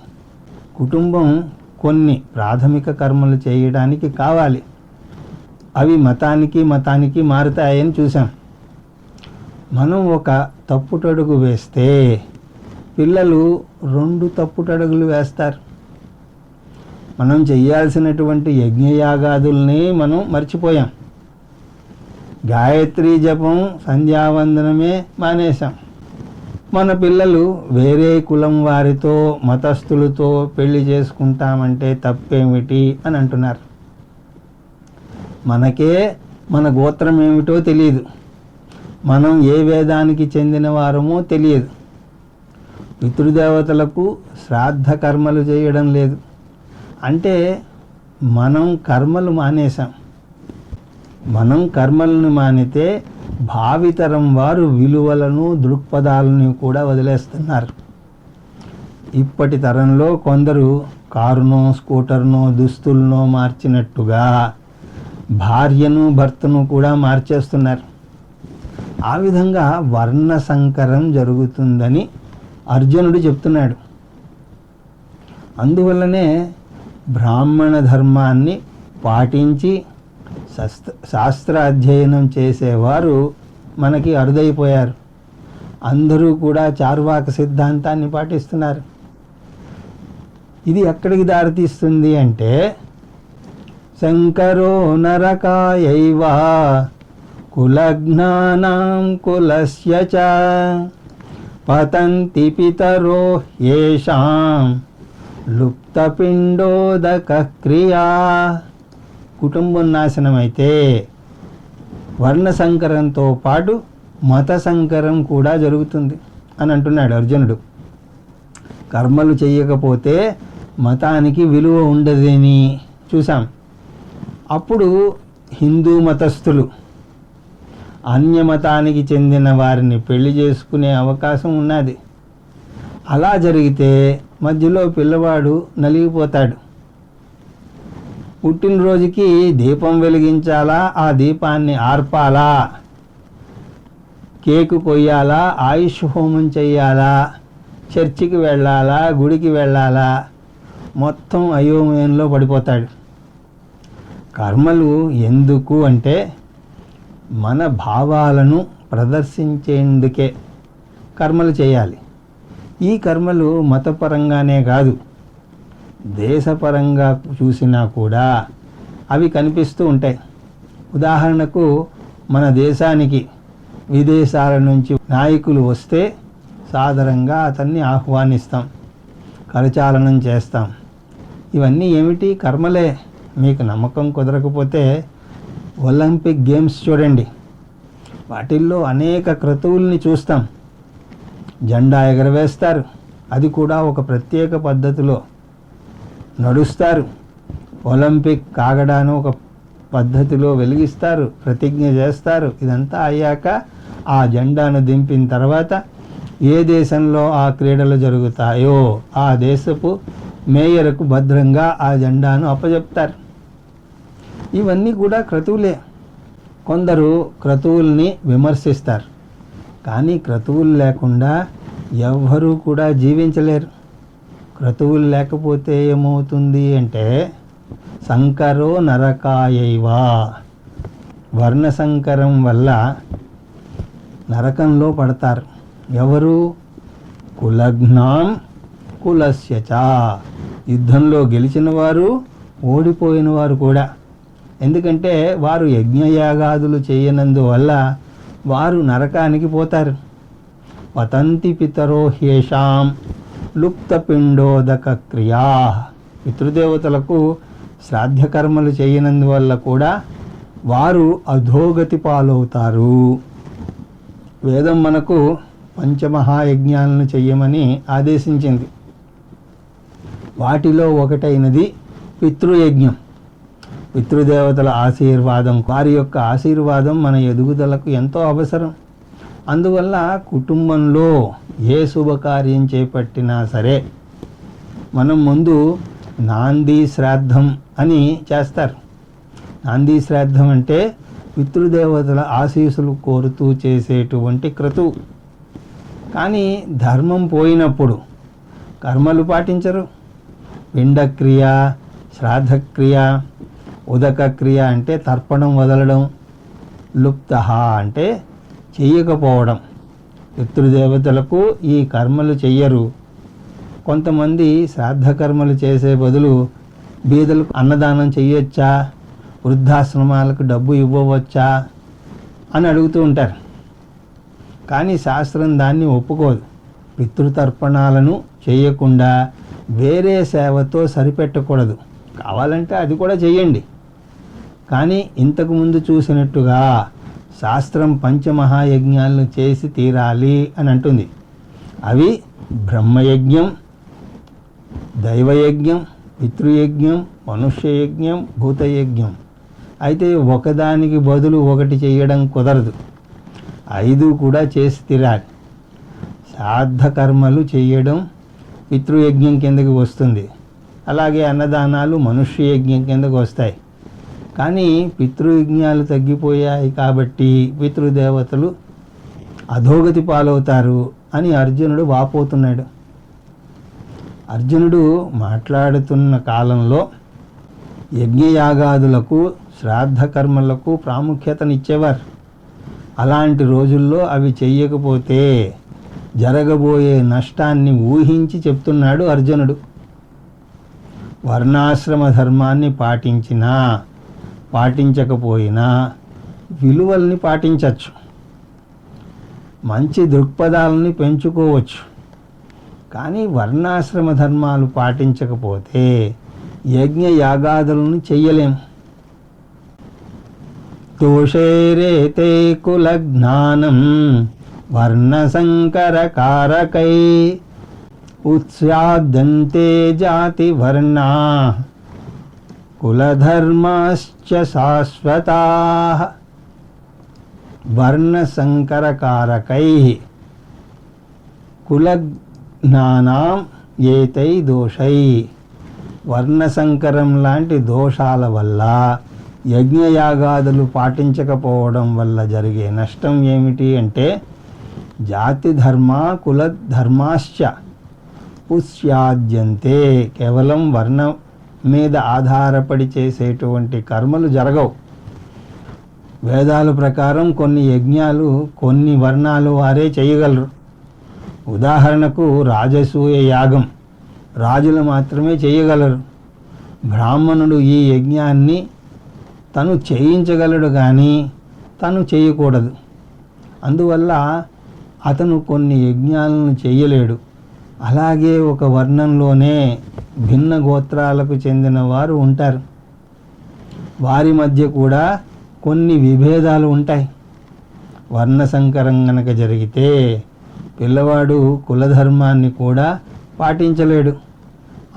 కుటుంబం కొన్ని ప్రాథమిక కర్మలు చేయడానికి కావాలి. అవి మతానికి మారుతాయని చూసాం. మనం ఒక తప్పుటడుగు వేస్తే పిల్లలు 2 తప్పుటడుగులు వేస్తారు. మనం చేయాల్సినటువంటి యజ్ఞయాగాదుల్ని మనం మర్చిపోయాం. గాయత్రీ జపం, సంధ్యావందనమే మానేశాం. మన పిల్లలు వేరే కులం వారితో, మతస్థులతో పెళ్లి చేసుకుంటామంటే తప్పేమిటి అని అంటున్నారు. మనకే మన గోత్రం ఏమిటో తెలియదు. మనం ఏ వేదానికి చెందిన వారమో తెలియదు. పితృదేవతలకు శ్రాద్ధ కర్మలు చేయడం లేదు. అంటే మనం కర్మలు మానేశాం. మనం కర్మలను మానితే భావితరం వారు విలువలను, దృక్పథాలను కూడా వదిలేస్తున్నారు. ఇప్పటి తరంలో కొందరు కారునో, స్కూటర్నో, దుస్తులనో మార్చినట్టుగా భార్యను, భర్తను కూడా మార్చేస్తున్నారు. ఆ విధంగా వర్ణ సంకరం జరుగుతుందని అర్జునుడు చెప్తున్నాడు. అందువల్లనే బ్రాహ్మణ ధర్మాన్ని పాటించి శాస్త్రాధ్యయనం చేసేవారు మనకి అరుదైపోయారు. అందరూ కూడా చార్వాక సిద్ధాంతాన్ని పాటిస్తున్నారు. ఇది ఎక్కడికి దారితీస్తుంది అంటే శంకరో నరకాయైవ కులజ్ఞానాం కులస్య చ పతంతి పితరో యేషాం లుప్తపిండోదక క్రియా. కుటుంబం నాశనమైతే వర్ణ సంకరంతో పాటు మత సంకరం కూడా జరుగుతుంది అని అంటున్నాడు అర్జునుడు. కర్మలు చేయకపోతే మతానికి విలువ ఉండదని చూసాం. అప్పుడు హిందూ మతస్థులు అన్యమతానికి చెందిన వారిని పెళ్లి చేసుకునే అవకాశం ఉన్నది. అలా జరిగితే మధ్యలో పిల్లవాడు నలిగిపోతాడు. పుట్టినరోజుకి దీపం వెలిగించాలా, ఆ దీపాన్ని ఆర్పాలా, కేకు కొయ్యాలా, ఆయుష్ హోమం చెయ్యాలా, చర్చికి వెళ్ళాలా, గుడికి వెళ్ళాలా, మొత్తం అయోమయంలో పడిపోతాడు. కర్మలు ఎందుకు అంటే మన భావాలను ప్రదర్శించేందుకే కర్మలు చేయాలి. ఈ కర్మలు మతపరంగానే కాదు, దేశపరంగా చూసినా కూడా అవి కనిపిస్తూ ఉంటాయి. ఉదాహరణకు మన దేశానికి విదేశాల నుంచి నాయకులు వస్తే సాదరంగా అతన్ని ఆహ్వానిస్తాం, కరచాలనం చేస్తాం. ఇవన్నీ ఏమిటి? కర్మలే. మీకు నమ్మకం కుదరకపోతే ఒలింపిక్ గేమ్స్ చూడండి, వాటిల్లో అనేక క్రతువుల్ని చూస్తాం. జెండా ఎగరవేస్తారు, అది కూడా ఒక ప్రత్యేక పద్ధతిలో నడుస్తారు. ఒలింపిక్ కాగడాను ఒక పద్ధతిలో వెలిగిస్తారు, ప్రతిజ్ఞ చేస్తారు. ఇదంతా అయ్యాక ఆ జెండాను దింపిన తర్వాత ఏ దేశంలో ఆ క్రీడలు జరుగుతాయో ఆ దేశపు మేయర్కు భద్రంగా ఆ జెండాను అప్పచెప్తారు. ఇవన్నీ కూడా క్రతువులే. కొందరు క్రతువుల్ని విమర్శిస్తారు, కానీ క్రతువులు లేకుండా ఎవ్వరూ కూడా జీవించలేరు. క్రతువులు లేకపోతే ఏమవుతుంది అంటే సంకరో నరకాయైవా, వర్ణ సంకరం వల్ల నరకంలో పడతారు. ఎవరు? కులఘ్నాం కులస్యచ, యుద్ధంలో గెలిచిన వారు, ఓడిపోయిన వారు కూడా. ఎందుకంటే వారు యజ్ఞయాగాదులు చేయనందువల్ల వారు నరకానికి పోతారు. పతంతి పితరో హ్యేషాం లుప్తపిండోదక క్రియా, పితృదేవతలకు శ్రాద్ధకర్మలు చేయనందువల్ల కూడా వారు అధోగతి పాలవుతారు. వేదం మనకు పంచమహాయజ్ఞాలను చెయ్యమని ఆదేశించింది. వాటిలో ఒకటైనది పితృయజ్ఞం. పితృదేవతల ఆశీర్వాదం, వారి యొక్క ఆశీర్వాదం మన ఎదుగుదలకు ఎంతో అవసరం. అందువల్ల కుటుంబంలో ఏ శుభకార్యం చేపట్టినా సరే మనం ముందు నాంది శ్రాద్ధం అని చేస్తారు. నాంది శ్రాద్ధం అంటే పితృదేవతల ఆశీస్సులు కోరుతూ చేసేటువంటి క్రతువు. కానీ ధర్మం పోయినప్పుడు కర్మలు పాటించరు. పిండక్రియ, శ్రాద్ధక్రియ, ఉదకక్రియ అంటే తర్పణం వదలడం, లుప్త అంటే చెయ్యకపోవడం. పితృదేవతలకు ఈ కర్మలు చెయ్యరు. కొంతమంది శ్రాద్ధ కర్మలు చేసే బదులు బీదలకు అన్నదానం చెయ్యొచ్చా, వృద్ధాశ్రమాలకు డబ్బు ఇవ్వవచ్చా అని అడుగుతూ ఉంటారు. కానీ శాస్త్రం దాన్ని ఒప్పుకోదు. పితృతర్పణాలను చేయకుండా వేరే సేవతో సరిపెట్టకూడదు. కావాలంటే అది కూడా చెయ్యండి, కానీ ఇంతకుముందు చూసినట్టుగా శాస్త్రం పంచమహాయజ్ఞాలను చేసి తీరాలి అని అంటుంది. అవి బ్రహ్మయజ్ఞం, దైవయజ్ఞం, పితృయజ్ఞం, మనుష్యయజ్ఞం, భూతయజ్ఞం. అయితే ఒకదానికి బదులు ఒకటి చేయడం కుదరదు, 5 కూడా చేసి తీరాలి. శ్రాద్ధ కర్మలు చేయడం పితృయజ్ఞం కిందకి వస్తుంది. అలాగే అన్నదానాలు మనుష్యయజ్ఞం కిందకు వస్తాయి. కానీ పితృయజ్ఞాలు తగ్గిపోయాయి కాబట్టి పితృదేవతలు అధోగతి పాలవుతారు అని అర్జునుడు వాపోతున్నాడు. అర్జునుడు మాట్లాడుతున్న కాలంలో యజ్ఞయాగాదులకు, శ్రాద్ధ కర్మలకు ప్రాముఖ్యతనిచ్చేవారు. అలాంటి రోజుల్లో అవి చెయ్యకపోతే జరగబోయే నష్టాన్ని ఊహించి చెప్తున్నాడు అర్జునుడు. వర్ణాశ్రమ ధర్మాన్ని పాటించినా పాటించకపోయినా విలువల్ని పాటించవచ్చు, మంచి దృక్పథాలని పెంచుకోవచ్చు. కానీ వర్ణాశ్రమ ధర్మాలు పాటించకపోతే యజ్ఞ యాగాదులను చెయ్యలేం. దోషేరేతే కుల జ్ఞానం వర్ణ సంకర కారకై, ఉత్స్యాద్యంతే జాతి వర్ణా కులధర్మాశ్చ శాశ్వతాః వర్ణసంకరకారకైః కులజ్ఞానాం ఏతై దోషై. వర్ణసంకరం లాంటి దోషాల వల్ల యజ్ఞయాగాదులు పాటించకపోవడం వల్ల జరిగే నష్టం ఏమిటి అంటే జాతి ధర్మ కుల ధర్మాశ్చ ఉత్స్యాద్యంతే. కేవలం వర్ణం మీద ఆధారపడి చేసేటువంటి కర్మలు జరగవు. వేదాల ప్రకారం కొన్ని యజ్ఞాలు కొన్ని వర్ణాలు వారే చేయగలరు. ఉదాహరణకు రాజసూయ యాగం రాజులు మాత్రమే చేయగలరు. బ్రాహ్మణుడు ఈ యజ్ఞాన్ని తను చేయించగలడు కానీ తను చేయకూడదు. అందువల్ల అతను కొన్ని యజ్ఞాలను చేయలేడు. అలాగే ఒక వర్ణంలోనే భిన్న గోత్రాలకు చెందిన వారు ఉంటారు. వారి మధ్య కూడా కొన్ని విభేదాలు ఉంటాయి. వర్ణ సంకరం గనక జరిగితే పిల్లవాడు కులధర్మాన్ని కూడా పాటించలేడు.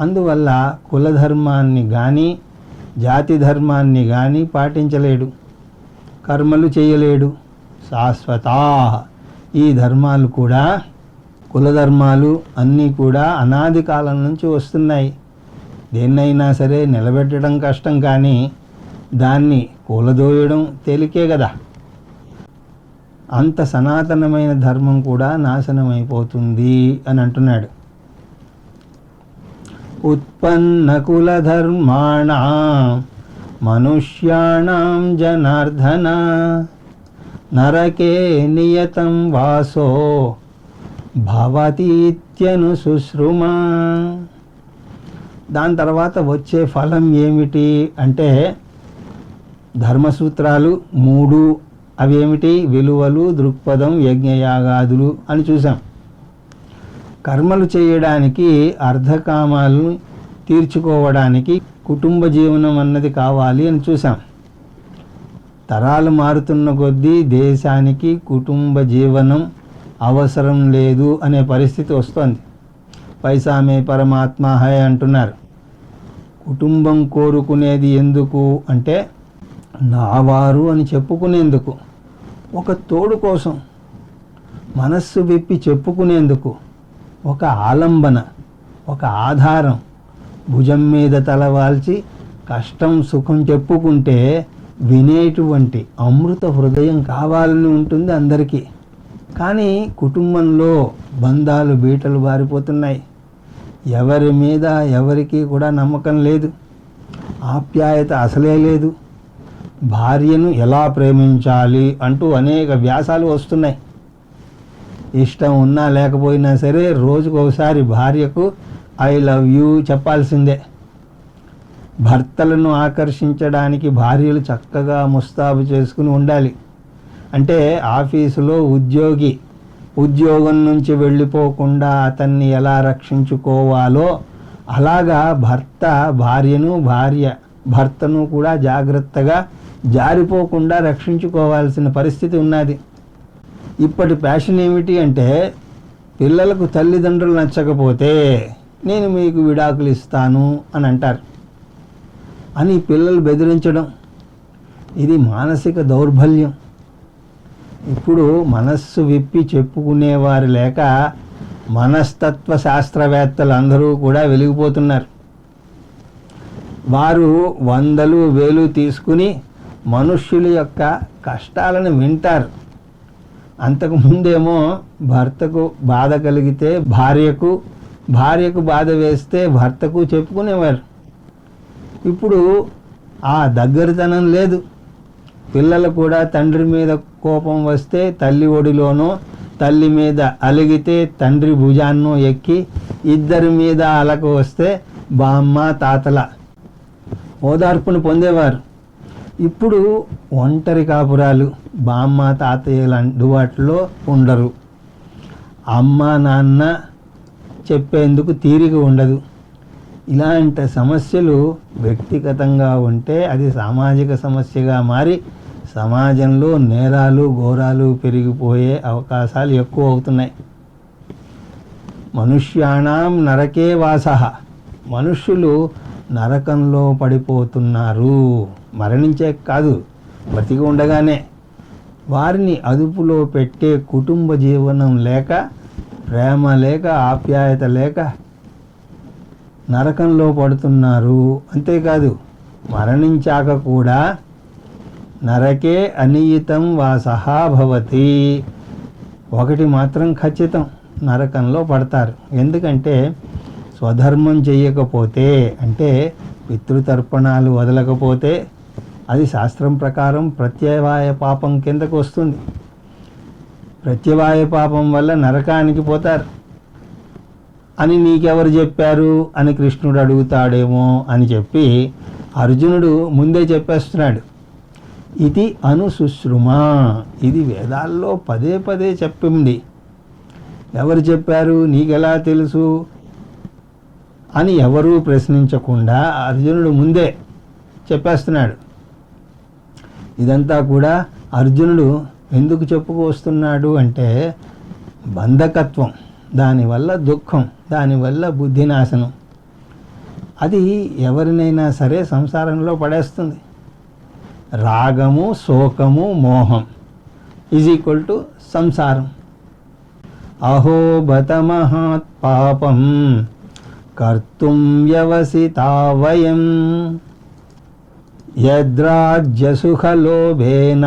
అందువల్ల కులధర్మాన్ని కానీ జాతి ధర్మాన్ని కానీ పాటించలేడు, కర్మలు చేయలేడు. శాశ్వతా. ఈ ధర్మాలు కూడా కులధర్మాలు అన్నీ కూడా అనాది కాలం నుంచి వస్తున్నాయి. దేన్నైనా సరే నిలబెట్టడం కష్టం, కానీ దాన్ని కూలదోయడం తేలికే కదా. అంత సనాతనమైన ధర్మం కూడా నాశనమైపోతుంది అని అంటున్నాడు. ఉత్పన్న కులధర్మాణం మనుష్యాణం జనార్దన నరకే నియతం వాసో భవతీత్యను శుశ్రుమ. దాని తర్వాత వచ్చే ఫలం ఏమిటి అంటే ధర్మసూత్రాలు 3. అవి ఏమిటి? విలువలు, దృక్పథం, యజ్ఞయాగాదులు అని చూసాం. కర్మలు చేయడానికి, అర్ధకామాలను తీర్చుకోవడానికి కుటుంబ జీవనం అన్నది కావాలి అని చూసాం. తరాలు మారుతున్న కొద్దీ దేశానికి కుటుంబ జీవనం అవసరం లేదు అనే పరిస్థితి వస్తుంది. పైసామే పరమాత్మ హై అంటున్నారు. కుటుంబం కోరుకునేది ఎందుకు అంటే నావారు అని చెప్పుకునేందుకు, ఒక తోడు కోసం, మనస్సు విప్పి చెప్పుకునేందుకు, ఒక ఆలంబన, ఒక ఆధారం, భుజం మీద తలవాల్చి కష్టం సుఖం చెప్పుకుంటే వినేటువంటి అమృత హృదయం కావాలని ఉంటుంది అందరికీ. కానీ కుటుంబంలో బంధాలు బీటలు బారిపోతున్నాయి. ఎవరి మీద ఎవరికి కూడా నమ్మకం లేదు, ఆప్యాయత అసలే లేదు. భార్యను ఎలా ప్రేమించాలి అంటూ అనేక వ్యాసాలు వస్తున్నాయి. ఇష్టం ఉన్నా లేకపోయినా సరే రోజుకోసారి భార్యకు ఐ లవ్ యూ చెప్పాల్సిందే. భర్తలను ఆకర్షించడానికి భార్యలు చక్కగా ముస్తాబు చేసుకుని ఉండాలి. అంటే ఆఫీసులో ఉద్యోగి ఉద్యోగం నుంచి వెళ్ళిపోకుండా అతన్ని ఎలా రక్షించుకోవాలో అలాగా భర్త భార్యను, భార్య భర్తను కూడా జాగ్రత్తగా జారిపోకుండా రక్షించుకోవాల్సిన పరిస్థితి ఉన్నది. ఇప్పటి ఫ్యాషన్ ఏమిటి అంటే పిల్లలకు తల్లిదండ్రులు నచ్చకపోతే నేను మీకు విడాకులు ఇస్తాను అని అంటారు అని పిల్లలు బెదిరించడం. ఇది మానసిక దౌర్బల్యం. ఇప్పుడు మనస్సు విప్పి చెప్పుకునేవారు లేక మనస్తత్వ శాస్త్రవేత్తలు అందరూ కూడా వెలిగిపోతున్నారు. వారు 100,000, 1,000 తీసుకుని మనుష్యుల యొక్క కష్టాలను వింటారు. అంతకుముందేమో భర్తకు బాధ కలిగితే భార్యకు, భార్యకు బాధ వేస్తే భర్తకు చెప్పుకునేవారు. ఇప్పుడు ఆ దగ్గరతనం లేదు. పిల్లలు కూడా తండ్రి మీద కోపం వస్తే తల్లి ఒడిలోనో, తల్లి మీద అలిగితే తండ్రి భుజాన్నో ఎక్కి, ఇద్దరి మీద అలక వస్తే బామ్మ తాతల ఓదార్పును పొందేవారు. ఇప్పుడు ఒంటరి కాపురాలు, బామ్మ తాతయ్యల అందుబాటులో ఉండరు. అమ్మ నాన్న చెప్పేందుకు తీరిక ఉండదు. ఇలాంటి సమస్యలు వ్యక్తిగతంగా ఉంటే అది సామాజిక సమస్యగా మారి సమాజంలో నేరాలు ఘోరాలు పెరిగిపోయే అవకాశాలు ఎక్కువ అవుతున్నాయి. మనుష్యాణం నరకే వాసః. మనుష్యులు నరకంలో పడిపోతున్నారు, మరణించే కాదు, బతికి ఉండగానే. వారిని అదుపులో పెట్టే కుటుంబ జీవనం లేక, ప్రేమ లేక, ఆప్యాయత లేక నరకంలో పడుతున్నారు. అంతేకాదు, మరణించాక కూడా నరకే అనియతం వాసః భవతి. ఒకటి మాత్రం ఖచ్చితం, నరకంలో పడతారు. ఎందుకంటే స్వధర్మం చెయ్యకపోతే, అంటే పితృతర్పణాలు వదలకపోతే అది శాస్త్రం ప్రకారం ప్రత్యవాయ పాపం కిందకు వస్తుంది. ప్రత్యవాయ పాపం వల్ల నరకానికి పోతారు అని నీకెవరు చెప్పారు అని కృష్ణుడు అడుగుతాడేమో అని చెప్పి అర్జునుడు ముందే చెప్పేస్తున్నాడు. ఇది అనుశుశ్రుమ, ఇది వేదాల్లో పదే పదే చెప్పింది. ఎవరు చెప్పారు, నీకెలా తెలుసు అని ఎవరూ ప్రశ్నించకుండా అర్జునుడు ముందే చెప్పేస్తున్నాడు. ఇదంతా కూడా అర్జునుడు ఎందుకు చెప్పుకొస్తున్నాడు అంటే బంధకత్వం, దానివల్ల దుఃఖం, దానివల్ల బుద్ధినాశనం. అది ఎవరినైనా సరే సంసారంలో పడేస్తుంది. రాగము, శోకము, మోహం = సంసారం. అహో బత మహాత్ పాపం కర్తుం వ్యవసితా వయం యద్రాజ్యసుఖలోభేన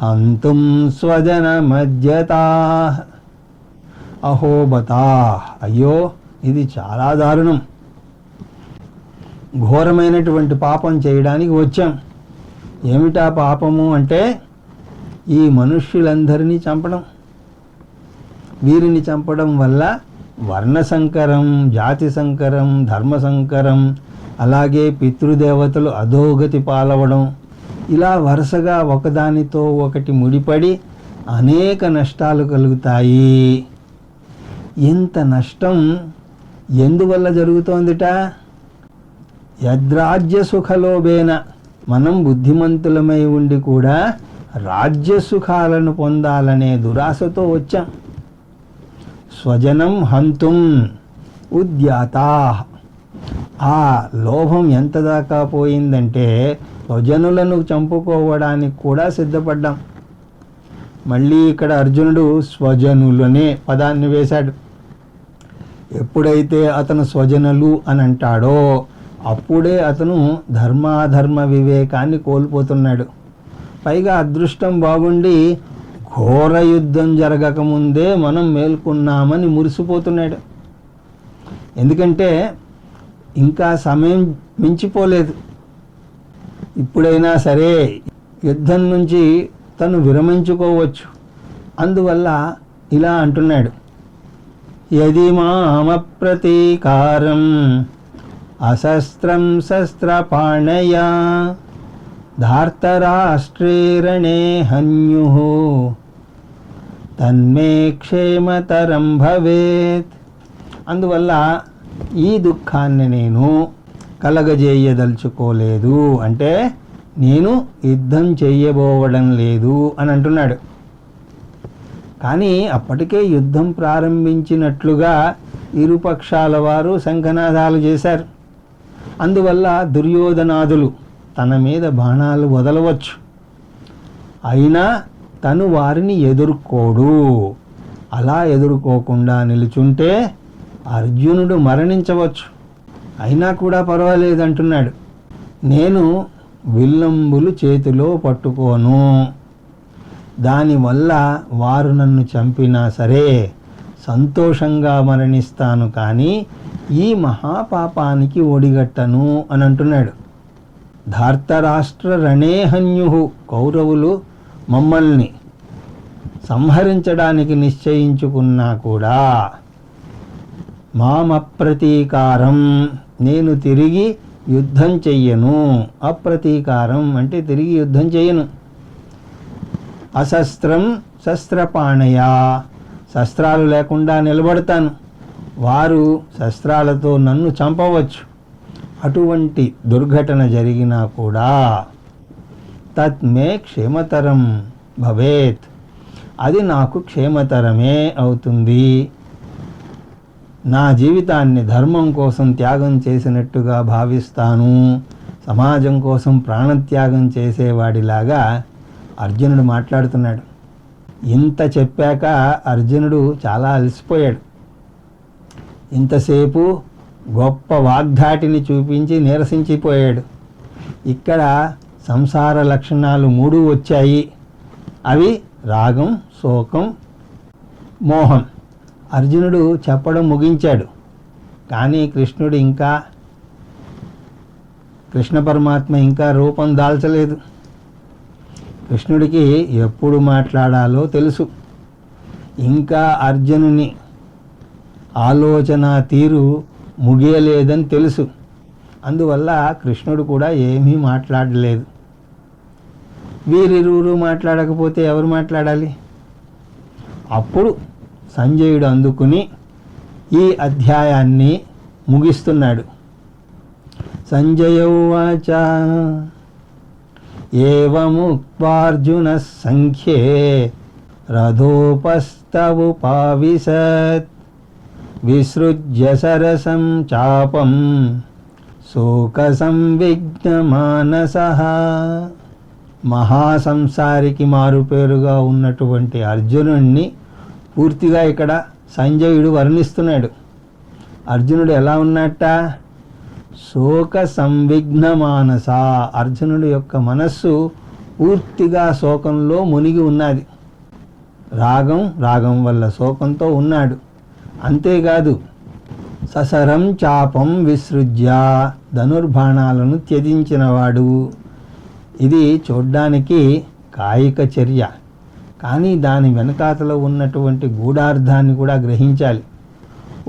హంతుం స్వజనమజ్యతాః. అహోబతా, అయ్యో ఇది చాలా దారుణం, ఘోరమైనటువంటి పాపం చేయడానికి వచ్చాం. ఏమిటా పాపము అంటే ఈ మనుష్యులందరినీ చంపడం. వీరిని చంపడం వల్ల వర్ణ సంకరం, జాతి సంకరం, ధర్మ సంకరం, అలాగే పితృదేవతలు అధోగతి పాలవడం, ఇలా వరుసగా ఒకదానితో ఒకటి ముడిపడి అనేక నష్టాలు కలుగుతాయి. ఇంత నష్టం ఎందువల్ల జరుగుతోందిట? యద్రాజ్య సుఖలోభేన, మనం బుద్ధిమంతులమై ఉండి కూడా రాజ్య సుఖాలను పొందాలనే దురాశతో వచ్చాం. స్వజనం హంతుం ఉద్యాతా, ఆ లోభం ఎంత దాకా పోయిందంటే స్వజనులను చంపుకోవడానికి కూడా సిద్ధపడ్డాం. మళ్ళీ ఇక్కడ అర్జునుడు స్వజనులనే పదాన్ని వేశాడు. ఎప్పుడైతే అతను స్వజనులు అని అంటాడో అప్పుడే అతను ధర్మాధర్మ వివేకాన్ని కోల్పోతున్నాడు. పైగా అదృష్టం బాగుండి ఘోర యుద్ధం జరగకముందే మనం మేల్కొన్నామని మురిసిపోతున్నాడు. ఎందుకంటే ఇంకా సమయం మించిపోలేదు. ఇప్పుడైనా సరే యుద్ధం నుంచి తను విరమించుకోవచ్చు. అందువల్ల ఇలా అంటున్నాడు, యది మామప్రతీకారం అశస్త్రం శస్త్రపాణయా ధార్తరాష్ట్రే రణే హన్యుః తన్మే క్షేమతరం భవేత్. అందువల్ల ఈ దుఃఖాన్ని నేను కలగజేయదలుచుకోలేదు, అంటే నేను యుద్ధం చెయ్యబోవడం లేదు అని అంటున్నాడు. కానీ అప్పటికే యుద్ధం ప్రారంభించినట్లుగా ఇరుపక్షాల వారు శంఖనాదాలు చేశారు. అందువల్ల దుర్యోధనాదులు తన మీద బాణాలు వదలవచ్చు, అయినా తను వారిని ఎదుర్కోడు. అలా ఎదుర్కోకుండా నిలుచుంటే అర్జునుడు మరణించవచ్చు, అయినా కూడా పర్వాలేదంటున్నాడు. నేను విల్లంబులు చేతిలో పట్టుకోను, దానివల్ల వారు నన్ను చంపినా సరే సంతోషంగా మరణిస్తాను, కానీ ఈ మహాపాపానికి ఒడిగట్టను అని అంటున్నాడు. ధార్తరాష్ట్ర రణేహన్యు, కౌరవులు మమ్మల్ని సంహరించడానికి నిశ్చయించుకున్నా కూడా మామప్రతీకారం, నేను తిరిగి యుద్ధం చెయ్యను. అప్రతీకారం అంటే తిరిగి యుద్ధం చెయ్యను. అశస్త్రం శస్త్రపాణయా, శస్త్రాలు లేకుండా నిలబడతాను. వారు శస్త్రాలతో నన్ను చంపవచ్చు. అటువంటి దుర్ఘటన జరిగినా కూడా తత్మే క్షేమతరం భవేత్, అది నాకు క్షేమతరమే అవుతుంది. నా జీవితాన్ని ధర్మం కోసం త్యాగం చేసినట్టుగా భావిస్తాను. సమాజం కోసం ప్రాణత్యాగం చేసేవాడిలాగా అర్జునుడు మాట్లాడుతున్నాడు. ఇంత చెప్పాక అర్జునుడు చాలా అలసిపోయాడు. ఇంతసేపు గొప్ప వాగ్ధాటిని చూపించి నీరసించిపోయాడు. ఇక్కడ సంసార లక్షణాలు 3 వచ్చాయి. అవి రాగం, శోకం, మోహం. అర్జునుడు చెప్పడం ముగించాడు. కానీ కృష్ణ పరమాత్మ ఇంకా రూపం దాల్చలేదు. కృష్ణుడికి ఎప్పుడు మాట్లాడాలో తెలుసు. ఇంకా అర్జునుని ఆలోచన తీరు ముగియలేదని తెలుసు. అందువల్ల కృష్ణుడు కూడా ఏమీ మాట్లాడలేదు. వీరిరువురు మాట్లాడకపోతే ఎవరు మాట్లాడాలి? అప్పుడు సంజయుడు అందుకుని ఈ అధ్యాయాన్ని ముగిస్తున్నాడు. సంజయ ఉవాచ ఏవముక్త్వార్జున సంఖ్యే రథోపస్తవుపావిశత్ విసృజ్య సరసం చాపం శోక సంవిఘ్నమానసః. మహాసంసారికి మారుపేరుగా ఉన్నటువంటి అర్జునుడిని పూర్తిగా ఇక్కడ సంజయుడు వర్ణిస్తున్నాడు. అర్జునుడు ఎలా ఉన్నట్ట? శోక సంవిఘ్న మానస. అర్జునుడి యొక్క మనస్సు పూర్తిగా శోకంలో మునిగి ఉన్నది. రాగం వల్ల శోకంతో ఉన్నాడు. అంతేకాదు ససరం చాపం విసృజ్య, ధనుర్బాణాలను త్యజించినవాడు. ఇది చూడ్డానికి కాయిక చర్య, కానీ దాని వెనకాతలో ఉన్నటువంటి గూఢార్థాన్ని కూడా గ్రహించాలి.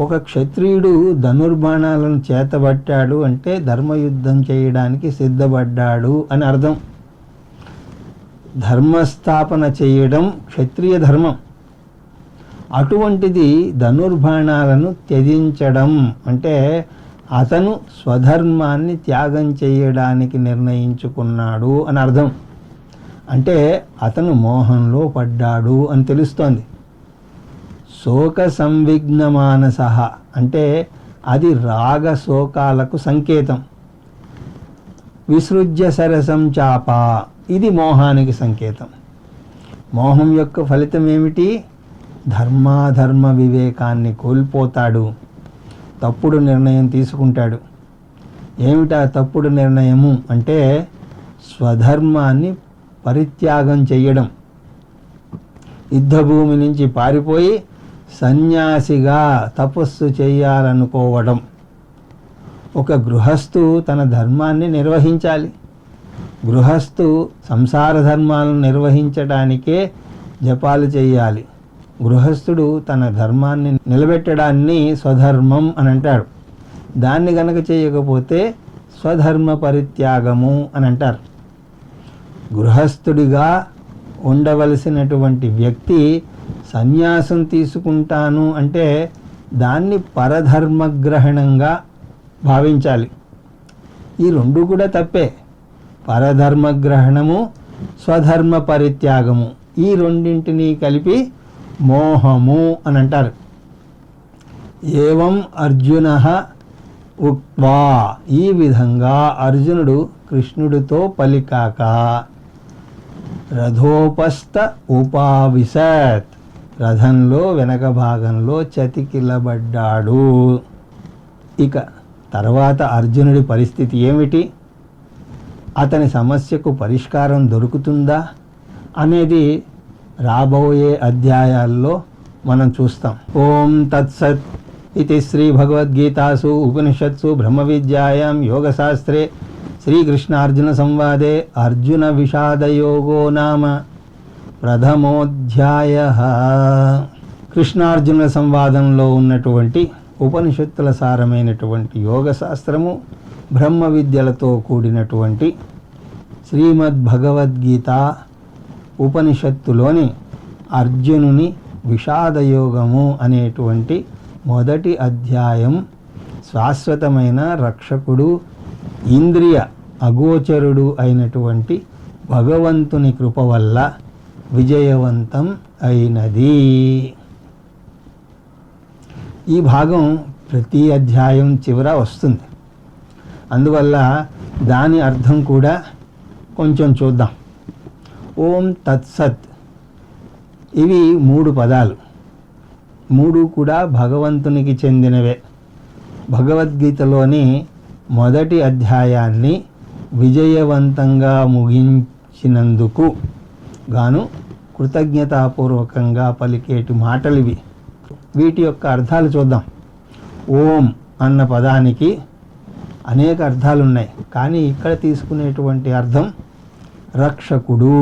ఒక క్షత్రియుడు ధనుర్బాణాలను చేతబట్టాడు అంటే ధర్మయుద్ధం చేయడానికి సిద్ధపడ్డాడు అని అర్థం. ధర్మస్థాపన చేయడం క్షత్రియ ధర్మం. అటువంటిది ధనుర్బాణాలను త్యజించడం అంటే అతను స్వధర్మాన్ని త్యాగం చేయడానికి నిర్ణయించుకున్నాడు అని అర్థం. అంటే అతను మోహంలో పడ్డాడు అని తెలుస్తోంది. శోక సంవిఘ్న మానసః అంటే అది రాగ శోకాలకు సంకేతం. విసృజ్య సరసం చాప, ఇది మోహానికి సంకేతం. మోహం యొక్క ఫలితం ఏమిటి? ధర్మాధర్మ వివేకాన్ని కోల్పోతాడు, తప్పుడు నిర్ణయం తీసుకుంటాడు. ఏమిటా తప్పుడు నిర్ణయము అంటే స్వధర్మాన్ని పరిత్యాగం చేయడం. యుద్ధభూమి నుంచి పారిపోయి సన్యాసిగా తపస్సు చేయాలనుకోవడం. ఒక గృహస్థు తన ధర్మాన్ని నిర్వహించాలి. గృహస్థు సంసార ధర్మాలను నిర్వహించడానికే జపాలు చేయాలి. గృహస్థుడు తన ధర్మాన్ని నిలబెట్టడాన్ని స్వధర్మం అని అంటాడు. దాన్ని గనక చేయకపోతే స్వధర్మ పరిత్యాగము అని అంటారు. గృహస్థుడిగా ఉండవలసినటువంటి వ్యక్తి సన్యాసం తీసుకుంటాను అంటే దాన్ని పరధర్మగ్రహణంగా భావించాలి. ఈ రెండు కూడా తప్పే. పరధర్మగ్రహణము, స్వధర్మ పరిత్యాగము, ఈ రెండింటినీ కలిపి మోహము అని అంటారు. ఏవం అర్జునః ఉక్త్వా, ఈ విధంగా అర్జునుడు కృష్ణుడితో పలికాక రథోపస్థ ఉపావిశత్, రథంలో వెనక భాగంలో చతికిలబడ్డాడు. ఇక తర్వాత అర్జునుడి పరిస్థితి ఏమిటి, అతని సమస్యకు పరిష్కారం దొరుకుతుందా అనేది రాబోయే అధ్యాయాల్లో మనం చూస్తాం. ఓం తత్సత్ ఇది శ్రీ భగవద్గీతాసు ఉపనిషత్సు బ్రహ్మ విద్యాయాం యోగశాస్త్రే శ్రీకృష్ణార్జున సంవాదే అర్జున విషాదయోగో నామ ప్రథమోధ్యాయః. కృష్ణార్జున సంవాదంలో ఉన్నటువంటి ఉపనిషత్తుల సారమైనటువంటి యోగశాస్త్రము, బ్రహ్మ విద్యలతో కూడినటువంటి శ్రీమద్ భగవద్గీత ఉపనిషత్తులోని అర్జునుని విషాదయోగము అనేటువంటి మొదటి అధ్యాయం శాశ్వతమైన రక్షకుడు, ఇంద్రియ అగోచరుడు అయినటువంటి భగవంతుని కృప వల్ల విజయవంతం అయినది. ఈ భాగం ప్రతి అధ్యాయం చివర వస్తుంది. అందువల్ల దాని అర్థం కూడా కొంచెం చూద్దాం. ఓం తత్సత్, ఇవి 3 పదాలు, 3 కూడా భగవంతునికి చెందినవే. భగవద్గీతలోని మొదటి అధ్యాయాన్ని విజయవంతంగా ముగించినందుకు గాను కృతజ్ఞతాపూర్వకంగా పలికేటి మాటలివి. వీటి యొక్క అర్థాలు చూద్దాం. ఓం అన్న పదానికి అనేక అర్థాలు ఉన్నాయి, కానీ ఇక్కడ తీసుకునేటువంటి అర్థం రక్షకుడు.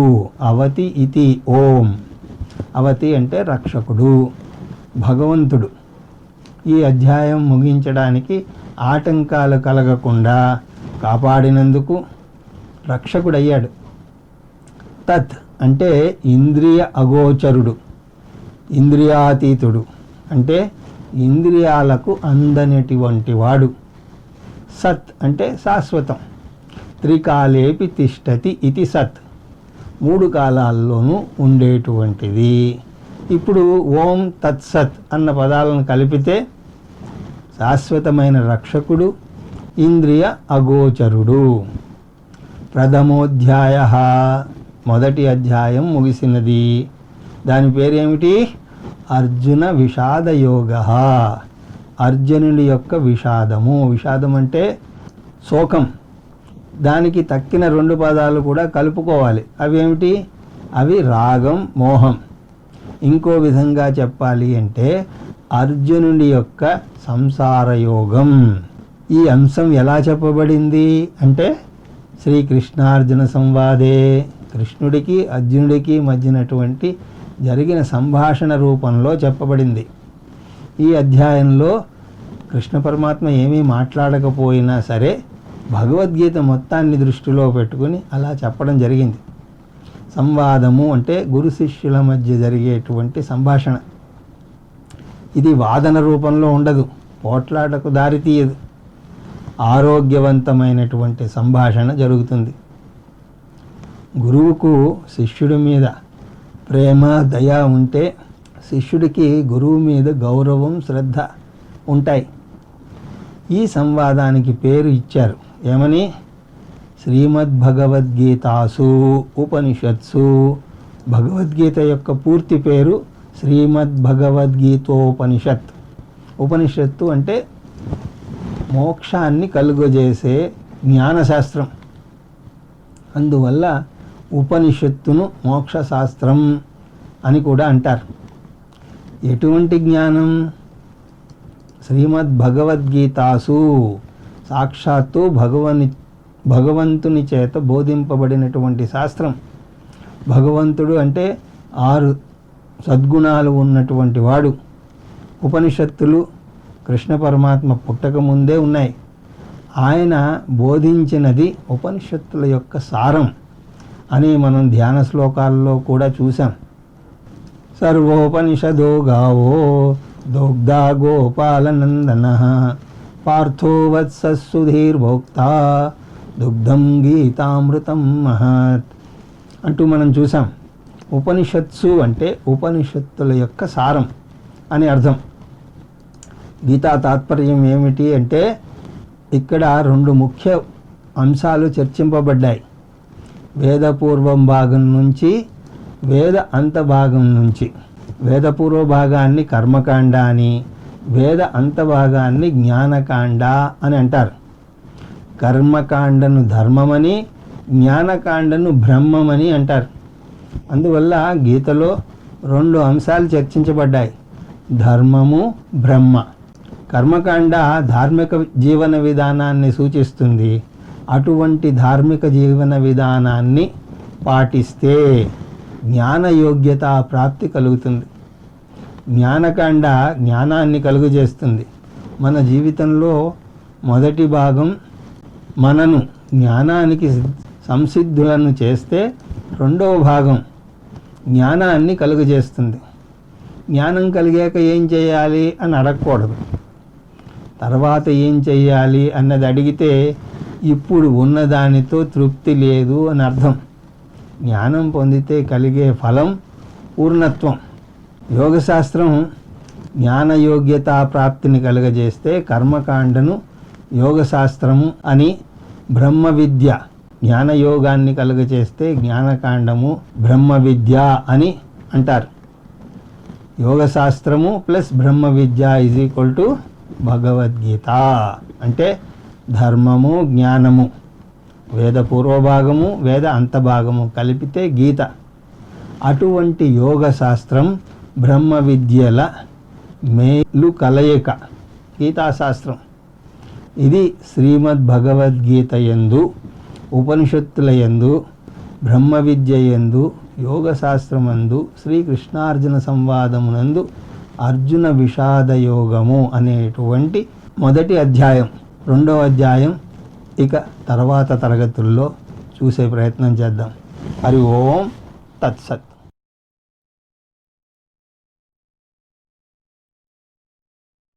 అవతి ఇతి ఓం. అవతి అంటే రక్షకుడు, భగవంతుడు. ఈ అధ్యాయం ముగించడానికి ఆటంకాలు కలగకుండా కాపాడినందుకు రక్షకుడయ్యాడు. తత్ అంటే ఇంద్రియ అగోచరుడు, ఇంద్రియాతీతుడు, అంటే ఇంద్రియాలకు అందనటువంటి వాడు. సత్ అంటే శాశ్వతం. త్రికాలేపి తిష్టతి ఇది సత్, 3 కాలాల్లోనూ ఉండేటువంటిది. ఇప్పుడు ఓం తత్సత్ అన్న పదాలను కలిపితే శాశ్వతమైన రక్షకుడు, ఇంద్రియ అగోచరుడు. ప్రథమోధ్యాయ, మొదటి అధ్యాయం ముగిసినది. దాని పేరేమిటి? అర్జున విషాదయోగ. అర్జునుడి యొక్క విషాదము. విషాదం అంటే శోకం. దానికి తక్కిన 2 పదాలు కూడా కలుపుకోవాలి. అవేమిటి? అవి రాగం, మోహం. ఇంకో విధంగా చెప్పాలి అంటే అర్జునుడి యొక్క సంసారయోగం. ఈ అంశం ఎలా చెప్పబడింది అంటే శ్రీకృష్ణార్జున సంవాదే, కృష్ణుడికి అర్జునుడికి మధ్యనటువంటి జరిగిన సంభాషణ రూపంలో చెప్పబడింది. ఈ అధ్యాయంలో కృష్ణ పరమాత్మ ఏమీ మాట్లాడకపోయినా సరే భగవద్గీత మొత్తాన్ని దృష్టిలో పెట్టుకుని అలా చెప్పడం జరిగింది. సంవాదము అంటే గురు శిష్యుల మధ్య జరిగేటువంటి సంభాషణ. ఇది వాదన రూపంలో ఉండదు, పోట్లాటకు దారితీయదు. ఆరోగ్యవంతమైనటువంటి సంభాషణ జరుగుతుంది. గురువుకు శిష్యుడి మీద ప్రేమ, దయ ఉంటే శిష్యుడికి గురువు మీద గౌరవం, శ్రద్ధ ఉంటాయి. ఈ సంవాదానికి పేరు ఇచ్చారు ఏమని? శ్రీమద్భగవద్గీతాసు ఉపనిషత్సు. భగవద్గీత యొక్క పూర్తి పేరు శ్రీమద్భగవద్గీతోపనిషత్. ఉపనిషత్తు అంటే మోక్షాన్ని కలుగజేసే జ్ఞానశాస్త్రం. అందువల్ల ఉపనిషత్తును మోక్షశాస్త్రం అని కూడా అంటారు. ఎటువంటి జ్ఞానం? శ్రీమద్భగవద్గీతాసు, సాక్షాత్తు భగవంతుని చేత బోధింపబడినటువంటి శాస్త్రం. భగవంతుడు అంటే 6 సద్గుణాలు ఉన్నటువంటి వాడు. ఉపనిషత్తులు కృష్ణ పరమాత్మ పుట్టక ముందే ఉన్నాయి. ఆయన బోధించినది ఉపనిషత్తుల యొక్క సారం అని మనం ధ్యాన శ్లోకాల్లో కూడా చూసాం. సర్వోపనిషదో గావో దోగ్ధా గోపాలనందన పార్థో వత్ససుధీర్భోక్త దుగ్ధం గీతామృతం మహత్ అంటూ మనం చూసాం. ఉపనిషత్సు అంటే ఉపనిషత్తుల యొక్క సారం అని అర్థం. గీతా తాత్పర్యం ఏమిటి అంటే ఇక్కడ 2 ముఖ్య అంశాలు చర్చింపబడ్డాయి. వేదపూర్వం భాగం నుంచి వేద అంత భాగం నుంచి. వేదపూర్వ భాగాన్ని కర్మకాండ అని, వేద అంత భాగాన్ని జ్ఞానకాండ అని అంటారు. కర్మకాండను ధర్మమని, జ్ఞానకాండను బ్రహ్మమని అంటారు. అందువల్ల గీతలో 2 అంశాలు చర్చించబడ్డాయి, ధర్మము, బ్రహ్మ. కర్మకాండ ధార్మిక జీవన విధానాన్ని సూచిస్తుంది. అటువంటి ధార్మిక జీవన విధానాన్ని పాటిస్తే జ్ఞాన యోగ్యత ప్రాప్తి కలుగుతుంది. జ్ఞానకాండ జ్ఞానాన్ని కలుగజేస్తుంది. మన జీవితంలో మొదటి భాగం మనను జ్ఞానానికి సంసిద్ధులను చేస్తే, 2వ భాగం జ్ఞానాన్ని కలుగజేస్తుంది. జ్ఞానం కలిగాక ఏం చేయాలి అని అడగకూడదు. తర్వాత ఏం చేయాలి అన్నది అడిగితే ఇప్పుడు ఉన్నదానితో తృప్తి లేదు అని అర్థం. జ్ఞానం పొందితే కలిగే ఫలం పూర్ణత్వం. యోగశాస్త్రం జ్ఞానయోగ్యతా ప్రాప్తిని కలుగజేస్తే కర్మకాండను యోగశాస్త్రము అని, బ్రహ్మ విద్య జ్ఞానయోగాన్ని కలుగజేస్తే జ్ఞానకాండము బ్రహ్మ విద్య అని అంటారు. యోగశాస్త్రము ప్లస్ బ్రహ్మ విద్య ఈజ్ ఈక్వల్ టు భగవద్గీత. అంటే ధర్మము జ్ఞానము, వేద పూర్వభాగము వేద అంతభాగము కలిపితే గీత. అటువంటి యోగశాస్త్రం బ్రహ్మ విద్యల మేలు కలయిక గీతాశాస్త్రం. ఇది శ్రీమద్ భగవద్గీత యందు, ఉపనిషత్తుల యందు, బ్రహ్మ విద్య యందు, యోగశాస్త్రమందు, శ్రీకృష్ణార్జున సంవాదమునందు అర్జున విషాద యోగము అనేటువంటి మొదటి అధ్యాయం. రెండవ అధ్యాయం ఇక తర్వాత తరగతుల్లో చూసే ప్రయత్నం చేద్దాం. హరి ఓం తత్సత్.